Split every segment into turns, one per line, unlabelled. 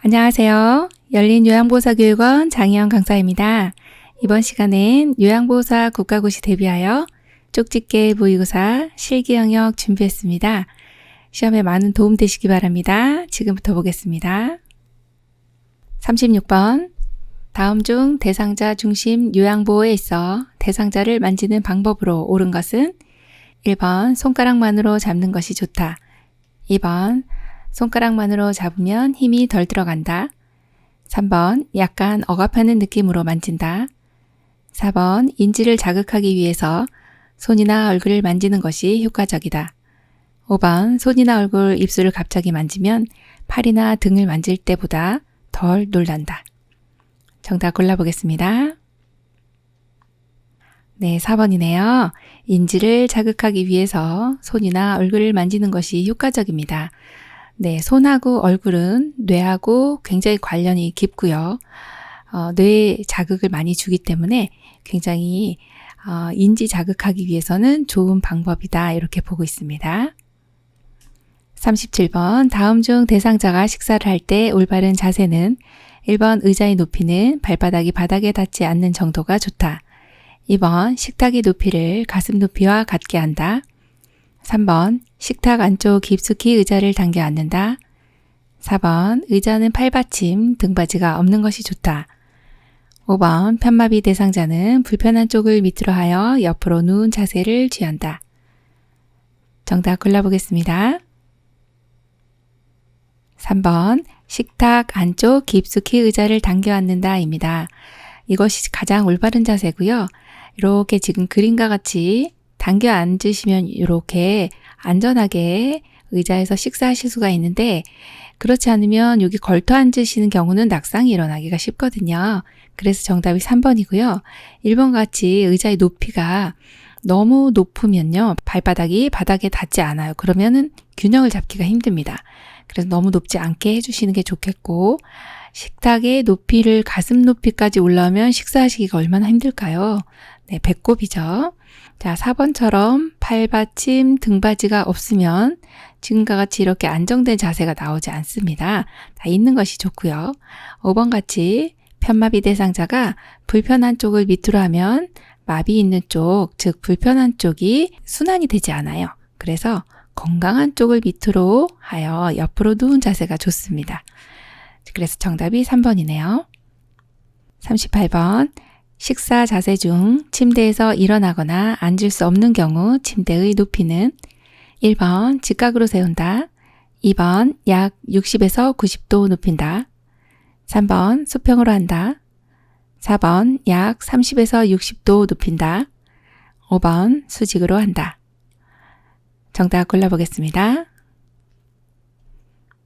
안녕하세요. 열린요양보호사교육원 장희영 강사입니다. 이번 시간엔 요양보호사 국가고시 대비하여 쪽집게 모의고사 실기 영역 준비했습니다. 시험에 많은 도움 되시기 바랍니다. 지금부터 보겠습니다. 36번. 다음 중 대상자 중심 요양보호에 있어 대상자를 만지는 방법으로 옳은 것은 1번 손가락만으로 잡는 것이 좋다. 2번 손가락만으로 잡으면 힘이 덜 들어간다. 3번 약간 억압하는 느낌으로 만진다. 4번 인지를 자극하기 위해서 손이나 얼굴을 만지는 것이 효과적이다. 5번 손이나 얼굴, 입술을 갑자기 만지면 팔이나 등을 만질 때보다 덜 놀란다. 정답 골라보겠습니다. 네, 4번이네요. 인지를 자극하기 위해서 손이나 얼굴을 만지는 것이 효과적입니다. 네, 손하고 얼굴은 뇌하고 굉장히 관련이 깊고요. 뇌에 자극을 많이 주기 때문에 굉장히 인지 자극하기 위해서는 좋은 방법이다. 이렇게 보고 있습니다. 37번. 다음 중 대상자가 식사를 할 때 올바른 자세는 1번 의자의 높이는 발바닥이 바닥에 닿지 않는 정도가 좋다. 2번 식탁의 높이를 가슴 높이와 같게 한다. 3번 식탁 안쪽 깊숙이 의자를 당겨 앉는다. 4번 의자는 팔받침, 등받이가 없는 것이 좋다. 5번 편마비 대상자는 불편한 쪽을 밑으로 하여 옆으로 누운 자세를 취한다. 정답 골라보겠습니다. 3번 식탁 안쪽 깊숙이 의자를 당겨 앉는다 입니다. 이것이 가장 올바른 자세고요. 이렇게 지금 그림과 같이 당겨 앉으시면 이렇게 안전하게 의자에서 식사하실 수가 있는데, 그렇지 않으면 여기 걸터 앉으시는 경우는 낙상이 일어나기가 쉽거든요. 그래서 정답이 3번이고요. 1번 같이 의자의 높이가 너무 높으면요, 발바닥이 바닥에 닿지 않아요. 그러면은 균형을 잡기가 힘듭니다. 그래서 너무 높지 않게 해주시는 게 좋겠고, 식탁의 높이를 가슴 높이까지 올라오면 식사하시기가 얼마나 힘들까요? 네, 배꼽이죠. 자, 4번처럼 팔받침, 등받이가 없으면 지금과 같이 이렇게 안정된 자세가 나오지 않습니다. 다 있는 것이 좋고요. 5번 같이 편마비 대상자가 불편한 쪽을 밑으로 하면 마비 있는 쪽, 즉 불편한 쪽이 순환이 되지 않아요. 그래서 건강한 쪽을 밑으로 하여 옆으로 누운 자세가 좋습니다. 그래서 정답이 3번이네요. 38번. 식사 자세 중 침대에서 일어나거나 앉을 수 없는 경우 침대의 높이는 1번 직각으로 세운다. 2번 약 60에서 90도 높인다. 3번 수평으로 한다. 4번 약 30에서 60도 높인다. 5번 수직으로 한다. 정답 골라보겠습니다.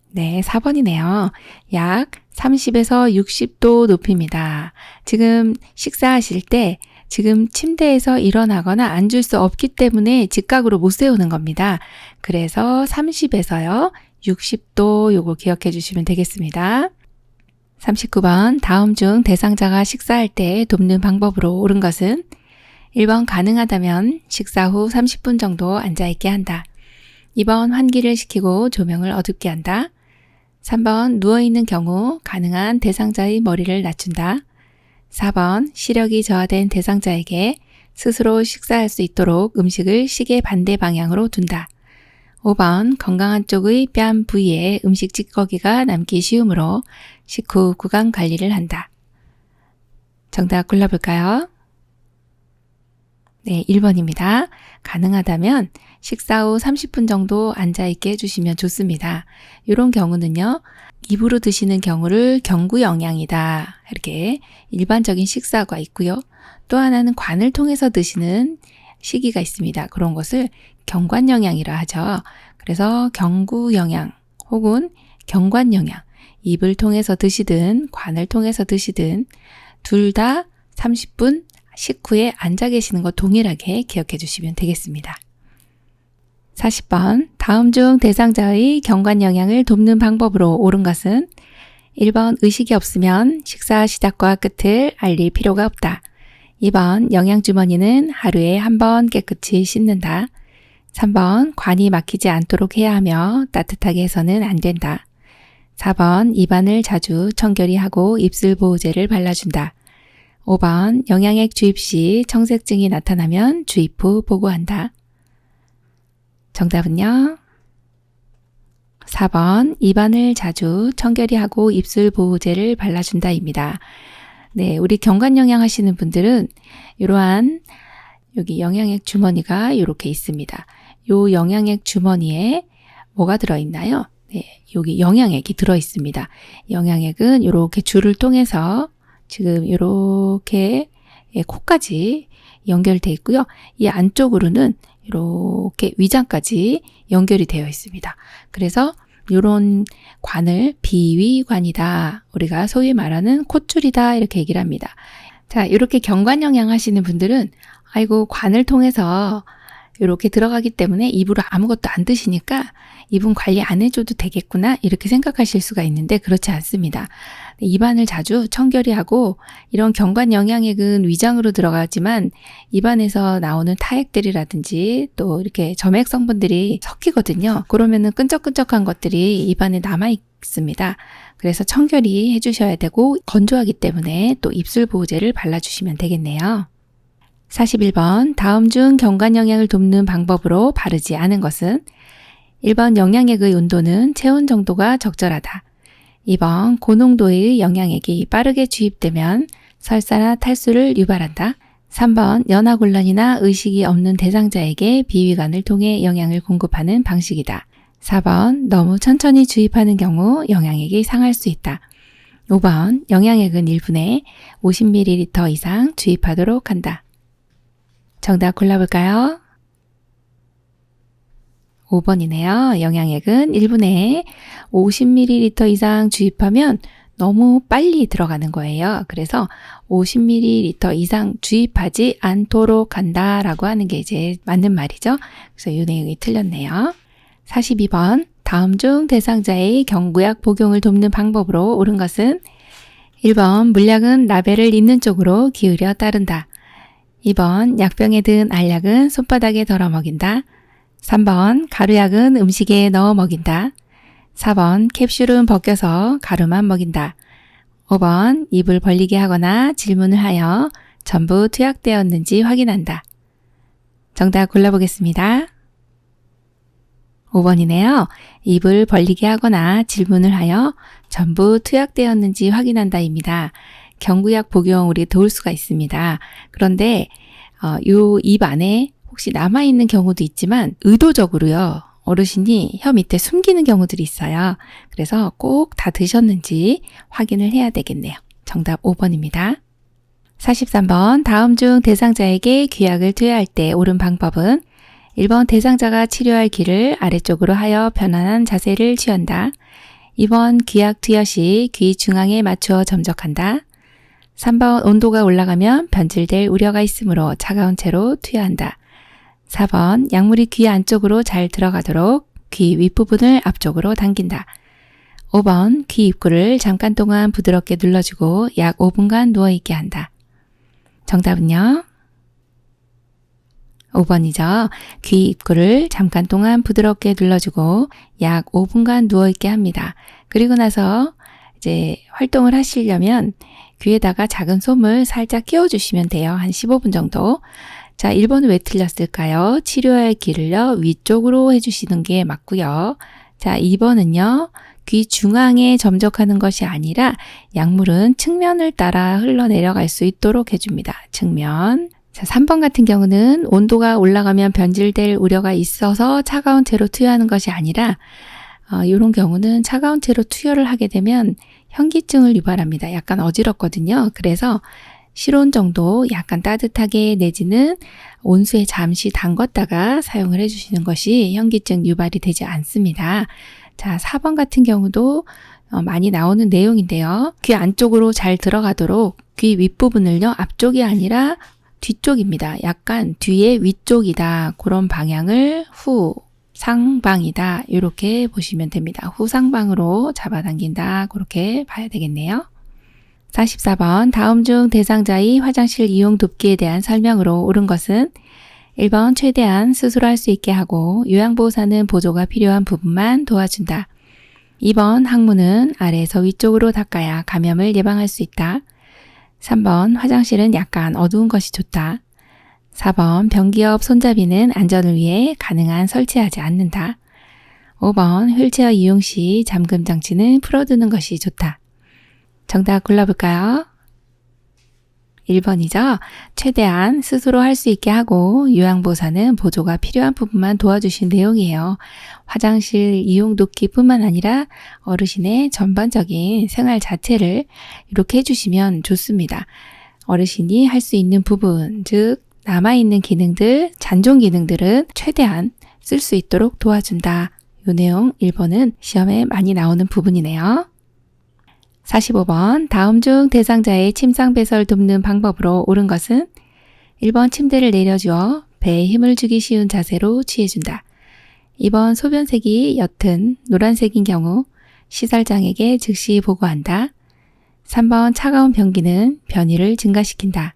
네, 4번이네요. 약 30에서 60도 높입니다. 지금 식사하실 때 지금 침대에서 일어나거나 앉을 수 없기 때문에 직각으로 못 세우는 겁니다. 그래서 30에서요, 60도 요거 기억해 주시면 되겠습니다. 39번. 다음 중 대상자가 식사할 때 돕는 방법으로 옳은 것은 1번 가능하다면 식사 후 30분 정도 앉아있게 한다. 2번 환기를 시키고 조명을 어둡게 한다. 3번 누워있는 경우 가능한 대상자의 머리를 낮춘다. 4번 시력이 저하된 대상자에게 스스로 식사할 수 있도록 음식을 시계 반대 방향으로 둔다. 5번 건강한 쪽의 뺨 부위에 음식 찌꺼기가 남기 쉬우므로 식후 구강 관리를 한다. 정답 골라볼까요? 네, 1번입니다. 가능하다면 식사 후 30분 정도 앉아있게 해주시면 좋습니다. 이런 경우는요, 입으로 드시는 경우를 경구영양이다, 이렇게 일반적인 식사가 있고요. 또 하나는 관을 통해서 드시는 시기가 있습니다. 그런 것을 경관영양이라 하죠. 그래서 경구영양 혹은 경관영양, 입을 통해서 드시든 관을 통해서 드시든 둘 다 30분 식후에 앉아 계시는 것 동일하게 기억해 주시면 되겠습니다. 40번. 다음 중 대상자의 경관 영양을 돕는 방법으로 옳은 것은 1번 의식이 없으면 식사 시작과 끝을 알릴 필요가 없다. 2번 영양주머니는 하루에 한 번 깨끗이 씻는다. 3번 관이 막히지 않도록 해야 하며 따뜻하게 해서는 안 된다. 4번 입안을 자주 청결히 하고 입술 보호제를 발라준다. 5번 영양액 주입 시 청색증이 나타나면 주입 후 보고한다. 정답은요? 4번 입안을 자주 청결히 하고 입술 보호제를 발라준다입니다. 네, 우리 경관영양 하시는 분들은 이러한 여기 영양액 주머니가 이렇게 있습니다. 요 영양액 주머니에 뭐가 들어있나요? 네, 여기 영양액이 들어있습니다. 영양액은 이렇게 줄을 통해서 지금 이렇게 코까지 연결되어 있고요. 이 안쪽으로는 이렇게 위장까지 연결이 되어 있습니다. 그래서 이런 관을 비위관이다. 우리가 소위 말하는 콧줄이다. 이렇게 얘기를 합니다. 자, 이렇게 경관영양 하시는 분들은 아이고 관을 통해서 이렇게 들어가기 때문에 입으로 아무것도 안 드시니까 입은 관리 안 해줘도 되겠구나 이렇게 생각하실 수가 있는데 그렇지 않습니다. 입안을 자주 청결히 하고 이런 경관 영양액은 위장으로 들어가지만 입안에서 나오는 타액들이라든지 또 이렇게 점액 성분들이 섞이거든요. 그러면은 끈적끈적한 것들이 입안에 남아 있습니다. 그래서 청결히 해주셔야 되고 건조하기 때문에 또 입술 보호제를 발라주시면 되겠네요. 41번 다음 중 경관 영양을 돕는 방법으로 바르지 않은 것은 1번 영양액의 온도는 체온 정도가 적절하다. 2번 고농도의 영양액이 빠르게 주입되면 설사나 탈수를 유발한다. 3번 연화곤란이나 의식이 없는 대상자에게 비위관을 통해 영양을 공급하는 방식이다. 4번 너무 천천히 주입하는 경우 영양액이 상할 수 있다. 5번 영양액은 1분에 50ml 이상 주입하도록 한다. 정답 골라볼까요? 5번이네요. 영양액은 1분에 50ml 이상 주입하면 너무 빨리 들어가는 거예요. 그래서 50ml 이상 주입하지 않도록 한다라고 하는 게 이제 맞는 말이죠. 그래서 이 내용이 틀렸네요. 42번 다음 중 대상자의 경구약 복용을 돕는 방법으로 옳은 것은 1번 물약은 라벨을 있는 쪽으로 기울여 따른다. 2번 약병에 든 알약은 손바닥에 덜어 먹인다. 3번 가루약은 음식에 넣어 먹인다. 4번 캡슐은 벗겨서 가루만 먹인다. 5번 입을 벌리게 하거나 질문을 하여 전부 투약되었는지 확인한다. 정답 골라보겠습니다. 5번이네요. 입을 벌리게 하거나 질문을 하여 전부 투약되었는지 확인한다입니다. 경구약 복용 우리 도울 수가 있습니다. 그런데 요 입 안에 혹시 남아있는 경우도 있지만 의도적으로요. 어르신이 혀 밑에 숨기는 경우들이 있어요. 그래서 꼭 다 드셨는지 확인을 해야 되겠네요. 정답 5번입니다. 43번 다음 중 대상자에게 귀약을 투여할 때 옳은 방법은 1번 대상자가 치료할 귀를 아래쪽으로 하여 편안한 자세를 취한다. 2번 귀약 투여 시 귀 중앙에 맞추어 점적한다. 3번 온도가 올라가면 변질될 우려가 있으므로 차가운 채로 투여한다. 4번 약물이 귀 안쪽으로 잘 들어가도록 귀 윗부분을 앞쪽으로 당긴다. 5번 귀 입구를 잠깐 동안 부드럽게 눌러주고 약 5분간 누워있게 한다. 정답은요? 5번이죠. 귀 입구를 잠깐 동안 부드럽게 눌러주고 약 5분간 누워있게 합니다. 그리고 나서 이제 활동을 하시려면 귀에다가 작은 솜을 살짝 끼워주시면 돼요. 한 15분 정도. 자, 1번은 왜 틀렸을까요? 치료할 귀를요, 위쪽으로 해주시는 게 맞고요. 자, 2번은요, 귀 중앙에 점적하는 것이 아니라 약물은 측면을 따라 흘러내려갈 수 있도록 해줍니다. 측면. 자, 3번 같은 경우는 온도가 올라가면 변질될 우려가 있어서 차가운 채로 투여하는 것이 아니라 이런 경우는 차가운 채로 투여를 하게 되면 현기증을 유발합니다. 약간 어지럽거든요. 그래서 실온 정도 약간 따뜻하게 내지는 온수에 잠시 담궜다가 사용을 해주시는 것이 현기증 유발이 되지 않습니다. 자, 4번 같은 경우도 많이 나오는 내용인데요. 귀 안쪽으로 잘 들어가도록 귀 윗부분을요, 앞쪽이 아니라 뒤쪽입니다. 약간 뒤에 위쪽이다. 그런 방향을 후상방이다. 이렇게 보시면 됩니다. 후상방으로 잡아당긴다. 그렇게 봐야 되겠네요. 44번 다음 중 대상자의 화장실 이용 돕기에 대한 설명으로 옳은 것은 1번 최대한 수술할 수 있게 하고 요양보호사는 보조가 필요한 부분만 도와준다. 2번 항문은 아래에서 위쪽으로 닦아야 감염을 예방할 수 있다. 3번 화장실은 약간 어두운 것이 좋다. 4번 변기옆 손잡이는 안전을 위해 가능한 설치하지 않는다. 5번 휠체어 이용 시 잠금 장치는 풀어두는 것이 좋다. 정답 골라볼까요? 1번이죠. 최대한 스스로 할 수 있게 하고 요양보호사는 보조가 필요한 부분만 도와주신 내용이에요. 화장실 이용 돕기뿐만 아니라 어르신의 전반적인 생활 자체를 이렇게 해주시면 좋습니다. 어르신이 할 수 있는 부분, 즉 남아있는 기능들, 잔존 기능들은 최대한 쓸 수 있도록 도와준다. 이 내용 1번은 시험에 많이 나오는 부분이네요. 45번 다음 중 대상자의 침상 배설 돕는 방법으로 옳은 것은 1번 침대를 내려주어 배에 힘을 주기 쉬운 자세로 취해준다. 2번 소변색이 옅은 노란색인 경우 시설장에게 즉시 보고한다. 3번 차가운 변기는 변이를 증가시킨다.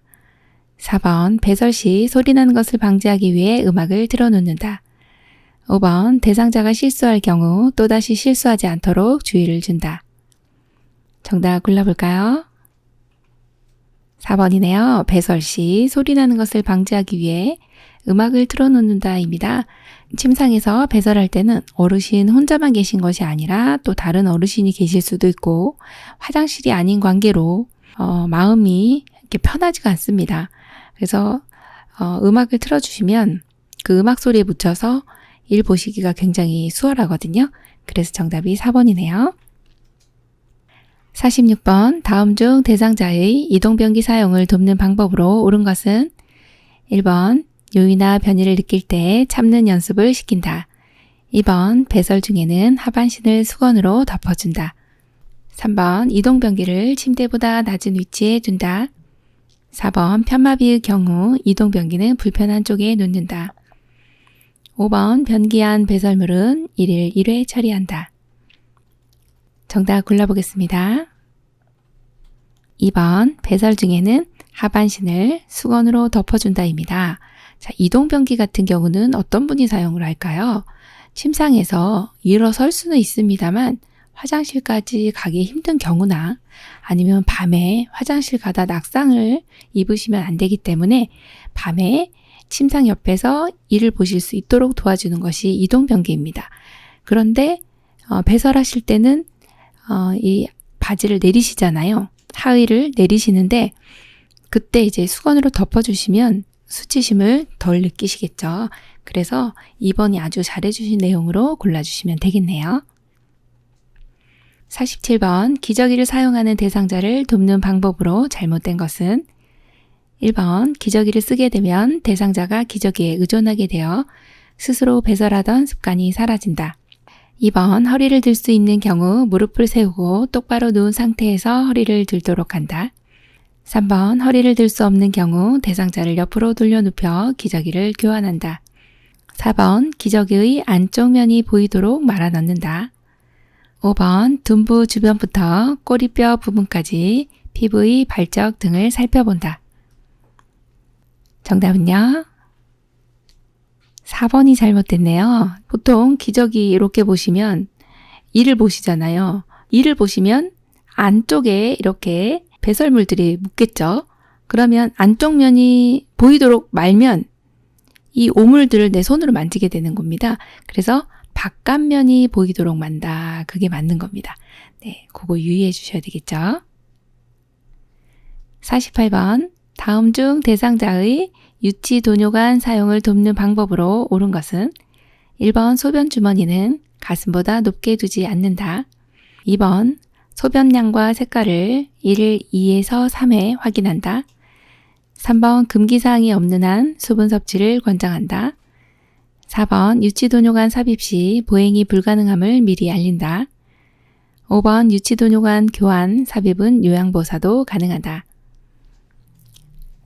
4번 배설 시 소리나는 것을 방지하기 위해 음악을 틀어놓는다. 5번 대상자가 실수할 경우 또다시 실수하지 않도록 주의를 준다. 정답 골라볼까요? 4번이네요. 배설 시 소리 나는 것을 방지하기 위해 음악을 틀어놓는다 입니다. 침상에서 배설할 때는 어르신 혼자만 계신 것이 아니라 또 다른 어르신이 계실 수도 있고 화장실이 아닌 관계로 마음이 이렇게 편하지가 않습니다. 그래서 음악을 틀어주시면 그 음악 소리에 묻혀서 일 보시기가 굉장히 수월하거든요. 그래서 정답이 4번이네요. 46번 다음 중 대상자의 이동변기 사용을 돕는 방법으로 옳은 것은 1번 요의나 변이를 느낄 때 참는 연습을 시킨다. 2번 배설 중에는 하반신을 수건으로 덮어준다. 3번 이동변기를 침대보다 낮은 위치에 둔다. 4번 편마비의 경우 이동변기는 불편한 쪽에 놓는다. 5번 변기 안 배설물은 1일 1회 처리한다. 정답 골라보겠습니다. 2번 배설 중에는 하반신을 수건으로 덮어준다입니다. 자, 이동변기 같은 경우는 어떤 분이 사용을 할까요? 침상에서 일어설 수는 있습니다만 화장실까지 가기 힘든 경우나 아니면 밤에 화장실 가다 낙상을 입으시면 안 되기 때문에 밤에 침상 옆에서 일을 보실 수 있도록 도와주는 것이 이동변기입니다. 그런데 배설하실 때는 이 바지를 내리시잖아요. 하의를 내리시는데 그때 이제 수건으로 덮어주시면 수치심을 덜 느끼시겠죠. 그래서 2번이 아주 잘해주신 내용으로 골라주시면 되겠네요. 47번 기저귀를 사용하는 대상자를 돕는 방법으로 잘못된 것은 1번 기저귀를 쓰게 되면 대상자가 기저귀에 의존하게 되어 스스로 배설하던 습관이 사라진다. 2번 허리를 들 수 있는 경우 무릎을 세우고 똑바로 누운 상태에서 허리를 들도록 한다. 3번 허리를 들 수 없는 경우 대상자를 옆으로 돌려 눕혀 기저귀를 교환한다. 4번 기저귀의 안쪽 면이 보이도록 말아 넣는다. 5번 둔부 주변부터 꼬리뼈 부분까지 피부의 발적 등을 살펴본다. 정답은요? 4번이 잘못됐네요. 보통 기저귀 이렇게 보시면 이를 보시잖아요. 이를 보시면 안쪽에 이렇게 배설물들이 묻겠죠. 그러면 안쪽 면이 보이도록 말면 이 오물들을 내 손으로 만지게 되는 겁니다. 그래서 바깥면이 보이도록 만다. 그게 맞는 겁니다. 네, 그거 유의해 주셔야 되겠죠. 48번 다음 중 대상자의 유치 도뇨관 사용을 돕는 방법으로 옳은 것은 1번 소변 주머니는 가슴보다 높게 두지 않는다. 2번 소변량과 색깔을 1일 2에서 3회 확인한다. 3번 금기사항이 없는 한 수분 섭취를 권장한다. 4번 유치도뇨관 삽입 시 보행이 불가능함을 미리 알린다. 5번 유치도뇨관 교환 삽입은 요양보호사도 가능하다.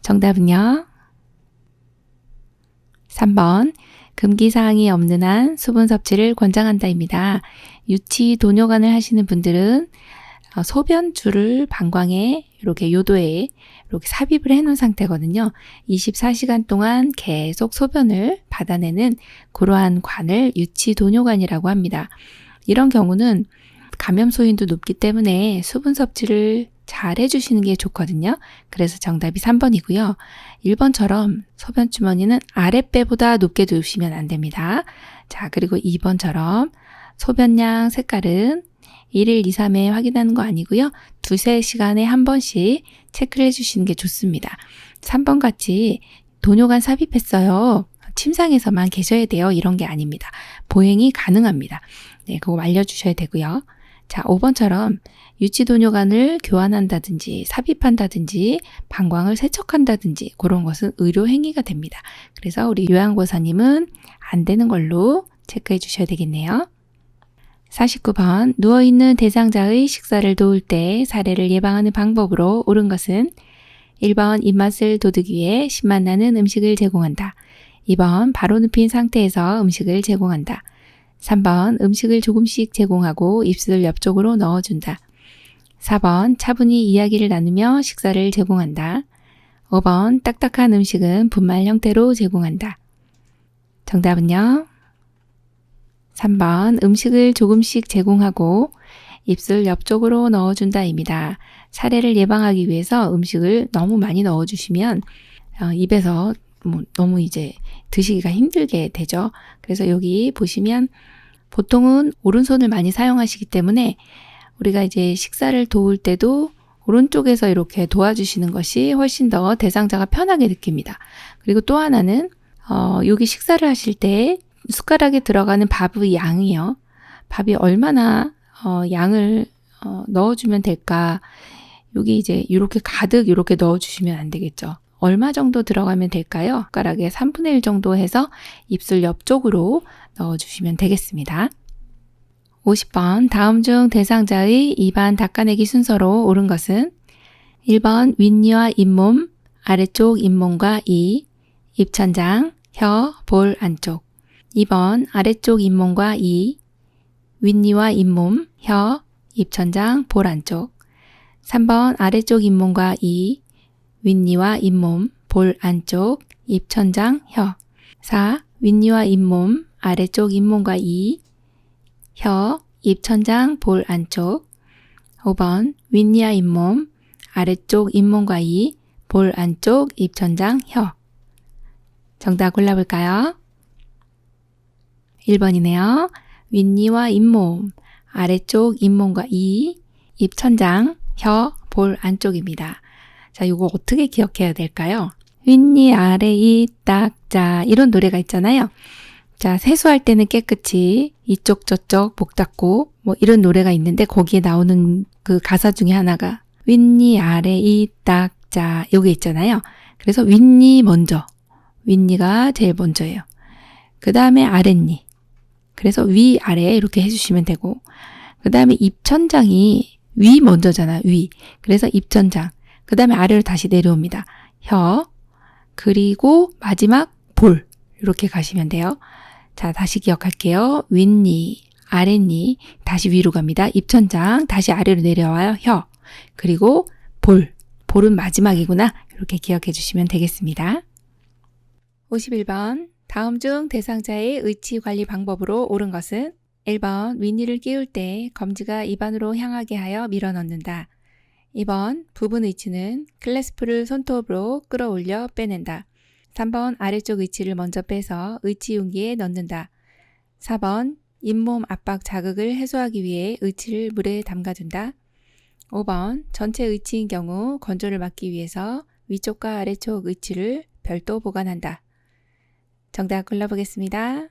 정답은요? 3번 금기사항이 없는 한 수분 섭취를 권장한다입니다. 유치 도뇨관을 하시는 분들은 소변줄을 방광에 이렇게 요도에 이렇게 삽입을 해 놓은 상태거든요. 24시간 동안 계속 소변을 받아내는 그러한 관을 유치 도뇨관이라고 합니다. 이런 경우는 감염소인도 높기 때문에 수분 섭취를 잘 해주시는 게 좋거든요. 그래서 정답이 3번이고요. 1번처럼 소변 주머니는 아랫배보다 높게 두시면 안 됩니다. 자, 그리고 2번처럼 소변량 색깔은 1일 2, 3회 확인하는 거 아니고요. 2, 3시간에 한 번씩 체크를 해주시는 게 좋습니다. 3번 같이 도뇨관 삽입했어요. 침상에서만 계셔야 돼요. 이런 게 아닙니다. 보행이 가능합니다. 네, 그거 알려주셔야 되고요. 자, 5번처럼 유치도뇨관을 교환한다든지 삽입한다든지 방광을 세척한다든지 그런 것은 의료행위가 됩니다. 그래서 우리 요양보사님은 안 되는 걸로 체크해 주셔야 되겠네요. 49번 누워있는 대상자의 식사를 도울 때 사례를 예방하는 방법으로 옳은 것은 1번 입맛을 돋우기 위해 신맛 나는 음식을 제공한다. 2번 바로 눕힌 상태에서 음식을 제공한다. 3번 음식을 조금씩 제공하고 입술 옆쪽으로 넣어준다. 4번 차분히 이야기를 나누며 식사를 제공한다. 5번 딱딱한 음식은 분말 형태로 제공한다. 정답은요? 3번 음식을 조금씩 제공하고 입술 옆쪽으로 넣어준다입니다. 사례를 예방하기 위해서 음식을 너무 많이 넣어주시면 입에서 너무 이제 드시기가 힘들게 되죠. 그래서 여기 보시면 보통은 오른손을 많이 사용하시기 때문에 우리가 이제 식사를 도울 때도 오른쪽에서 이렇게 도와주시는 것이 훨씬 더 대상자가 편하게 느낍니다. 그리고 또 하나는 여기 식사를 하실 때 숟가락에 들어가는 밥의 양이요. 밥이 얼마나 양을 넣어주면 될까? 여기 이제 이렇게 가득 이렇게 넣어주시면 안 되겠죠. 얼마 정도 들어가면 될까요? 숟가락에 3분의 1 정도 해서 입술 옆쪽으로 넣어주시면 되겠습니다. 50번 다음 중 대상자의 입안 닦아내기 순서로 옳은 것은 1번 윗니와 잇몸, 아래쪽 잇몸과 이, 입천장, 혀, 볼 안쪽 2번 아래쪽 잇몸과 이, 윗니와 잇몸, 혀, 입천장, 볼 안쪽 3번 아래쪽 잇몸과 이, 윗니와 잇몸, 볼 안쪽, 입천장, 혀 4. 윗니와 잇몸, 아래쪽 잇몸과 이, 혀, 입천장, 볼 안쪽 5번 윗니와 잇몸, 아래쪽 잇몸과 이, 볼 안쪽, 입천장, 혀 정답 골라볼까요? 1번이네요. 윗니와 잇몸, 아래쪽 잇몸과 이, 입천장, 혀, 볼 안쪽입니다. 자, 이거 어떻게 기억해야 될까요? 윗니 아래 이 닦자 이런 노래가 있잖아요. 자, 세수할 때는 깨끗이 이쪽 저쪽 목 닦고 뭐 이런 노래가 있는데 거기에 나오는 그 가사 중에 하나가 윗니 아래 이 닦자 여기 있잖아요. 그래서 윗니 먼저, 윗니가 제일 먼저예요. 그 다음에 아랫니. 그래서 위, 아래 이렇게 해주시면 되고 그 다음에 입천장이 위 먼저잖아, 위. 그래서 입천장. 그 다음에 아래로 다시 내려옵니다. 혀, 그리고 마지막 볼. 이렇게 가시면 돼요. 자, 다시 기억할게요. 윗니, 아랫니, 다시 위로 갑니다. 입천장, 다시 아래로 내려와요. 혀, 그리고 볼. 볼은 마지막이구나. 이렇게 기억해 주시면 되겠습니다. 51번 다음 중 대상자의 의치 관리 방법으로 옳은 것은 1번 윗니를 끼울 때 검지가 입안으로 향하게 하여 밀어 넣는다. 2번 부분 의치는 클래스프를 손톱으로 끌어올려 빼낸다. 3번 아래쪽 의치를 먼저 빼서 의치 용기에 넣는다. 4번 잇몸 압박 자극을 해소하기 위해 의치를 물에 담가둔다. 5번 전체 의치인 경우 건조를 막기 위해서 위쪽과 아래쪽 의치를 별도 보관한다. 정답 골라보겠습니다.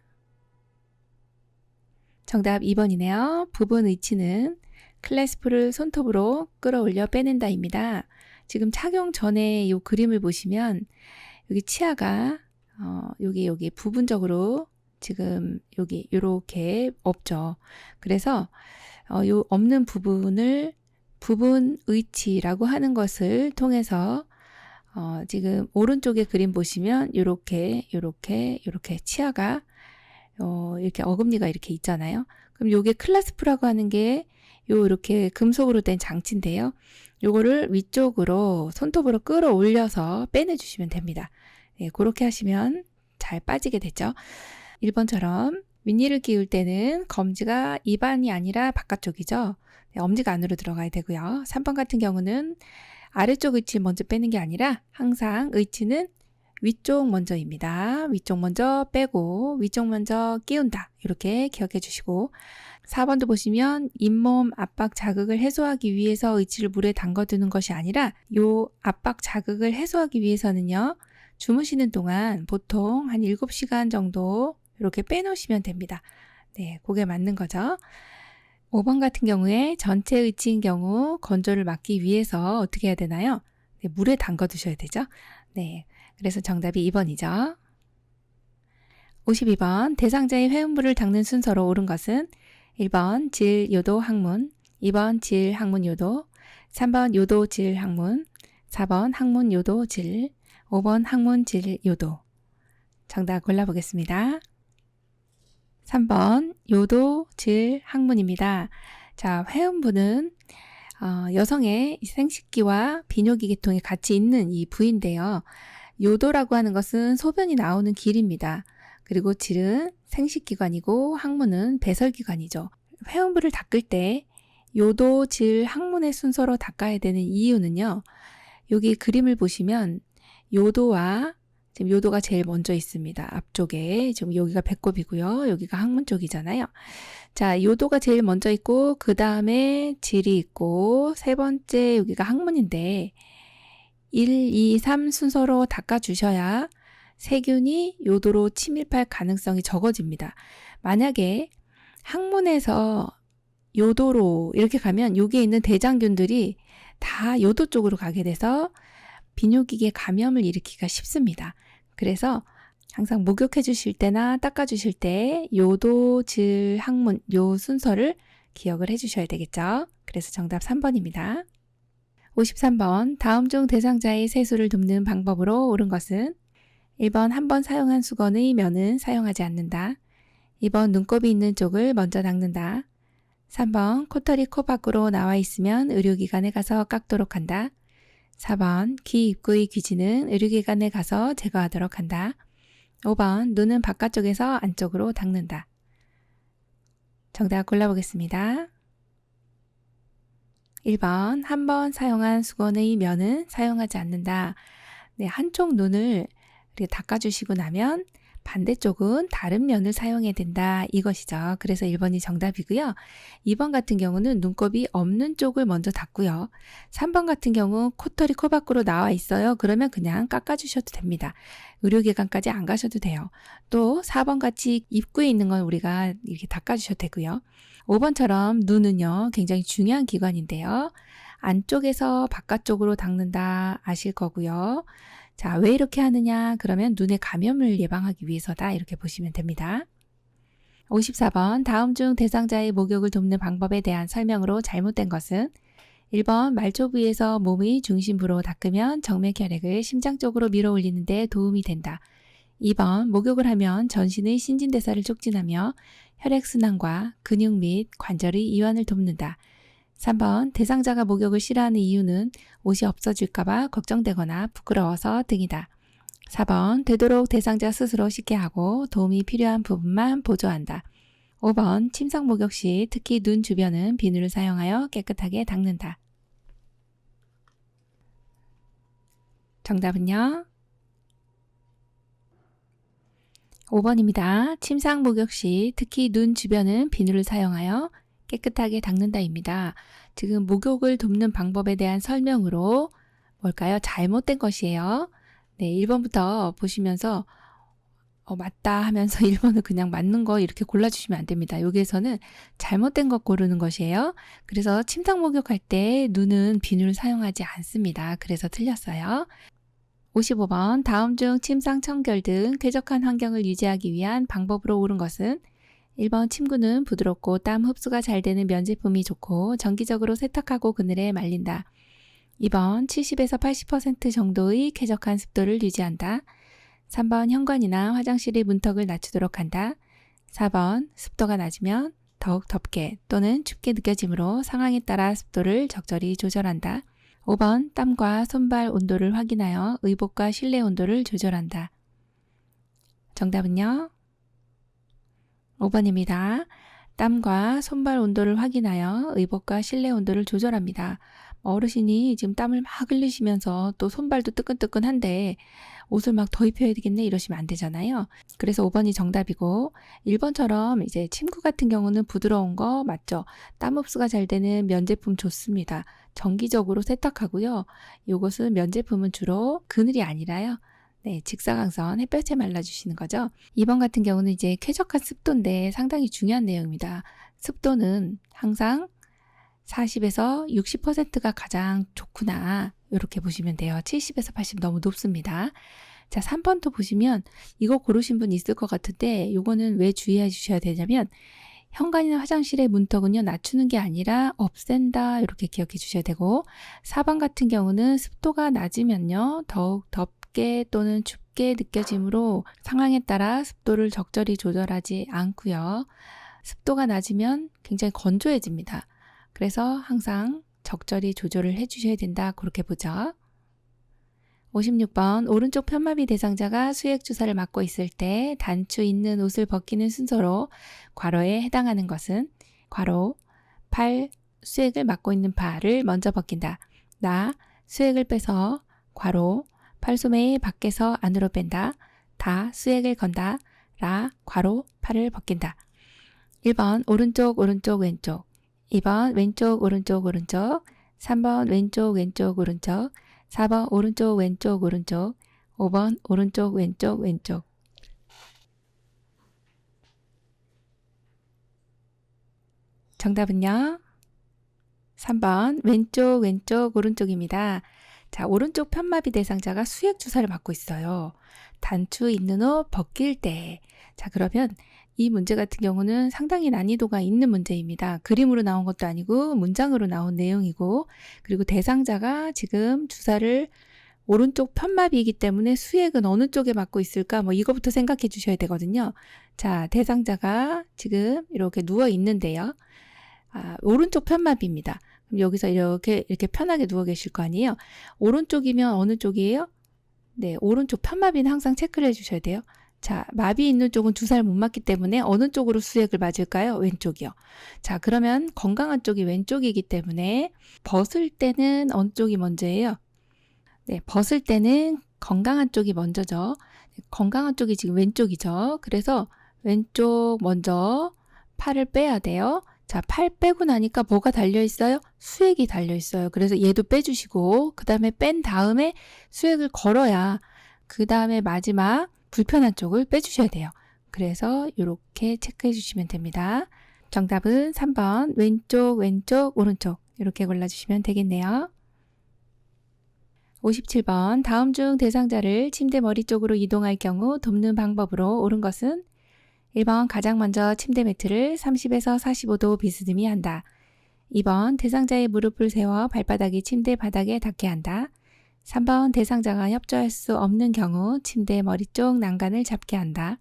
정답 2번이네요. 부분 의치는 클래스프를 손톱으로 끌어올려 빼낸다입니다. 지금 착용 전에 이 그림을 보시면 여기 치아가 여기 부분적으로 지금 여기 이렇게 없죠. 그래서 요 없는 부분을 부분 의치라고 하는 것을 통해서 지금 오른쪽에 그림 보시면 이렇게 치아가 이렇게 어금니가 이렇게 있잖아요. 그럼 요게 클래스프라고 하는 게 이렇게 금속으로 된 장치인데요. 요거를 위쪽으로 손톱으로 끌어올려서 빼내주시면 됩니다. 네, 그렇게 하시면 잘 빠지게 되죠. 1번처럼 윗니를 끼울 때는 검지가 입안이 아니라 바깥쪽이죠. 네, 엄지가 안으로 들어가야 되고요. 3번 같은 경우는 아래쪽 의치 먼저 빼는 게 아니라 항상 의치는 위쪽 먼저입니다. 위쪽 먼저 빼고 위쪽 먼저 끼운다. 이렇게 기억해 주시고 4번도 보시면 잇몸 압박 자극을 해소하기 위해서 의치를 물에 담궈두는 것이 아니라 요 압박 자극을 해소하기 위해서는요. 주무시는 동안 보통 한 7시간 정도 이렇게 빼놓으시면 됩니다. 네, 그게 맞는 거죠. 5번 같은 경우에 전체 의치인 경우 건조를 막기 위해서 어떻게 해야 되나요? 네, 물에 담궈 두셔야 되죠. 네, 그래서 정답이 2번이죠. 52번 대상자의 회음부를 닦는 순서로 옳은 것은 1번 질, 요도, 항문, 2번 질, 항문, 요도, 3번 요도, 질, 항문, 4번 항문, 요도, 질, 5번 항문, 질, 요도. 정답 골라보겠습니다. 3번 요도, 질, 항문입니다. 자, 회음부는 여성의 생식기와 비뇨기 계통이 같이 있는 이 부위인데요. 요도라고 하는 것은 소변이 나오는 길입니다. 그리고 질은 생식기관이고 항문은 배설기관이죠. 회음부를 닦을 때 요도, 질, 항문의 순서로 닦아야 되는 이유는요. 여기 그림을 보시면 요도와 지금 요도가 제일 먼저 있습니다. 앞쪽에 지금 여기가 배꼽이고요. 여기가 항문 쪽이잖아요. 자, 요도가 제일 먼저 있고 그 다음에 질이 있고 세 번째 여기가 항문인데 1, 2, 3 순서로 닦아주셔야 세균이 요도로 침입할 가능성이 적어집니다. 만약에 항문에서 요도로 이렇게 가면 여기에 있는 대장균들이 다 요도 쪽으로 가게 돼서 비뇨기계 감염을 일으키기가 쉽습니다. 그래서 항상 목욕해 주실 때나 닦아 주실 때 요도, 질, 항문 요 순서를 기억을 해 주셔야 되겠죠. 그래서 정답 3번입니다. 53번 다음 중 대상자의 세수를 돕는 방법으로 옳은 것은 1번 한 번 사용한 수건의 면은 사용하지 않는다. 2번 눈곱이 있는 쪽을 먼저 닦는다. 3번 코털이 코 밖으로 나와 있으면 의료기관에 가서 깎도록 한다. 4번 귀 입구의 귀지는 의료기관에 가서 제거하도록 한다. 5번 눈은 바깥쪽에서 안쪽으로 닦는다. 정답 골라보겠습니다. 1번 한 번 사용한 수건의 면은 사용하지 않는다. 네, 한쪽 눈을 이렇게 닦아주시고 나면 반대쪽은 다른 면을 사용해야 된다. 이것이죠. 그래서 1번이 정답이고요. 2번 같은 경우는 눈곱이 없는 쪽을 먼저 닦고요. 3번 같은 경우 코털이 코 밖으로 나와 있어요. 그러면 그냥 깎아주셔도 됩니다. 의료기관까지 안 가셔도 돼요. 또 4번 같이 입구에 있는 건 우리가 이렇게 닦아주셔도 되고요. 5번처럼 눈은요. 굉장히 중요한 기관인데요. 안쪽에서 바깥쪽으로 닦는다 아실 거고요. 자, 왜 이렇게 하느냐? 그러면 눈의 감염을 예방하기 위해서다. 이렇게 보시면 됩니다. 54번 다음 중 대상자의 목욕을 돕는 방법에 대한 설명으로 잘못된 것은 1번 말초 부위에서 몸의 중심부로 닦으면 정맥혈액을 심장 쪽으로 밀어 올리는 데 도움이 된다. 2번 목욕을 하면 전신의 신진대사를 촉진하며 혈액순환과 근육 및 관절의 이완을 돕는다. 3번 대상자가 목욕을 싫어하는 이유는 옷이 없어질까봐 걱정되거나 부끄러워서 등이다. 4번 되도록 대상자 스스로 씻게 하고 도움이 필요한 부분만 보조한다. 5번 침상 목욕 시 특히 눈 주변은 비누를 사용하여 깨끗하게 닦는다. 정답은요? 5번입니다. 침상 목욕 시 특히 눈 주변은 비누를 사용하여 깨끗하게 닦는다입니다. 지금 목욕을 돕는 방법에 대한 설명으로 뭘까요? 잘못된 것이에요. 네, 1번부터 보시면서 맞다 하면서 1번을 그냥 맞는 거 이렇게 골라주시면 안 됩니다. 여기에서는 잘못된 것 고르는 것이에요. 그래서 침상 목욕할 때 눈은 비누를 사용하지 않습니다. 그래서 틀렸어요. 55번 다음 중 침상 청결 등 쾌적한 환경을 유지하기 위한 방법으로 옳은 것은 1번 침구는 부드럽고 땀 흡수가 잘 되는 면 제품이 좋고 정기적으로 세탁하고 그늘에 말린다. 2번 70에서 80% 정도의 쾌적한 습도를 유지한다. 3번 현관이나 화장실의 문턱을 낮추도록 한다. 4번 습도가 낮으면 더욱 덥게 또는 춥게 느껴지므로 상황에 따라 습도를 적절히 조절한다. 5번 땀과 손발 온도를 확인하여 의복과 실내 온도를 조절한다. 정답은요? 5번입니다. 땀과 손발 온도를 확인하여 의복과 실내 온도를 조절합니다. 어르신이 지금 땀을 막 흘리시면서 또 손발도 뜨끈뜨끈한데 옷을 막 더 입혀야 되겠네 이러시면 안 되잖아요. 그래서 5번이 정답이고 1번처럼 이제 침구 같은 경우는 부드러운 거 맞죠? 땀 흡수가 잘 되는 면제품 좋습니다. 정기적으로 세탁하고요. 요것은 면제품은 주로 그늘이 아니라요. 네, 직사광선 햇볕에 말라주시는 거죠. 2번 같은 경우는 이제 쾌적한 습도인데 상당히 중요한 내용입니다. 습도는 항상 40에서 60%가 가장 좋구나 이렇게 보시면 돼요. 70에서 80 너무 높습니다. 자, 3번도 보시면 이거 고르신 분 있을 것 같은데 요거는 왜 주의해 주셔야 되냐면 현관이나 화장실의 문턱은요 낮추는 게 아니라 없앤다 이렇게 기억해 주셔야 되고 4번 같은 경우는 습도가 낮으면요 더욱 덥게 또는 춥게 느껴지므로 상황에 따라 습도를 적절히 조절하지 않고요. 습도가 낮으면 굉장히 건조해집니다. 그래서 항상 적절히 조절을 해주셔야 된다. 그렇게 보죠. 56번 오른쪽 편마비 대상자가 수액 주사를 맞고 있을 때 단추 있는 옷을 벗기는 순서로 괄호에 해당하는 것은 괄호 팔 수액을 맞고 있는 팔을 먼저 벗긴다. 나 수액을 빼서 괄호 팔소매의 밖에서 안으로 뺀다. 다 수액을 건다. 라 괄호 팔을 벗긴다. 1번 오른쪽 오른쪽 왼쪽 2번 왼쪽 오른쪽 오른쪽 3번 왼쪽 왼쪽 오른쪽 4번 오른쪽 왼쪽 오른쪽 5번 오른쪽 왼쪽 왼쪽 정답은요 3번 왼쪽 왼쪽 오른쪽입니다. 자, 오른쪽 편마비 대상자가 수액 주사를 맞고 있어요. 단추 있는 옷 벗길 때. 자, 그러면 이 문제 같은 경우는 상당히 난이도가 있는 문제입니다. 그림으로 나온 것도 아니고 문장으로 나온 내용이고 그리고 대상자가 지금 주사를 오른쪽 편마비이기 때문에 수액은 어느 쪽에 맞고 있을까 뭐 이거부터 생각해 주셔야 되거든요. 자, 대상자가 지금 이렇게 누워 있는데요. 오른쪽 편마비입니다. 그럼 여기서 이렇게 편하게 누워 계실 거 아니에요? 오른쪽이면 어느 쪽이에요? 네, 오른쪽 편마비는 항상 체크를 해주셔야 돼요. 자, 마비 있는 쪽은 주사를 못 맞기 때문에 어느 쪽으로 수액을 맞을까요? 왼쪽이요. 자, 그러면 건강한 쪽이 왼쪽이기 때문에 벗을 때는 어느 쪽이 먼저예요? 네, 벗을 때는 건강한 쪽이 먼저죠. 건강한 쪽이 지금 왼쪽이죠. 그래서 왼쪽 먼저 팔을 빼야 돼요. 자, 팔 빼고 나니까 뭐가 달려있어요? 수액이 달려있어요. 그래서 얘도 빼주시고 그 다음에 뺀 다음에 수액을 걸어야 그 다음에 마지막 불편한 쪽을 빼주셔야 돼요. 그래서 이렇게 체크해 주시면 됩니다. 정답은 3번 왼쪽 왼쪽 오른쪽 이렇게 골라주시면 되겠네요. 57번 다음 중 대상자를 침대 머리 쪽으로 이동할 경우 돕는 방법으로 옳은 것은 1번 가장 먼저 침대 매트를 30에서 45도 비스듬히 한다. 2번 대상자의 무릎을 세워 발바닥이 침대 바닥에 닿게 한다. 3번 대상자가 협조할 수 없는 경우 침대 머리 쪽 난간을 잡게 한다.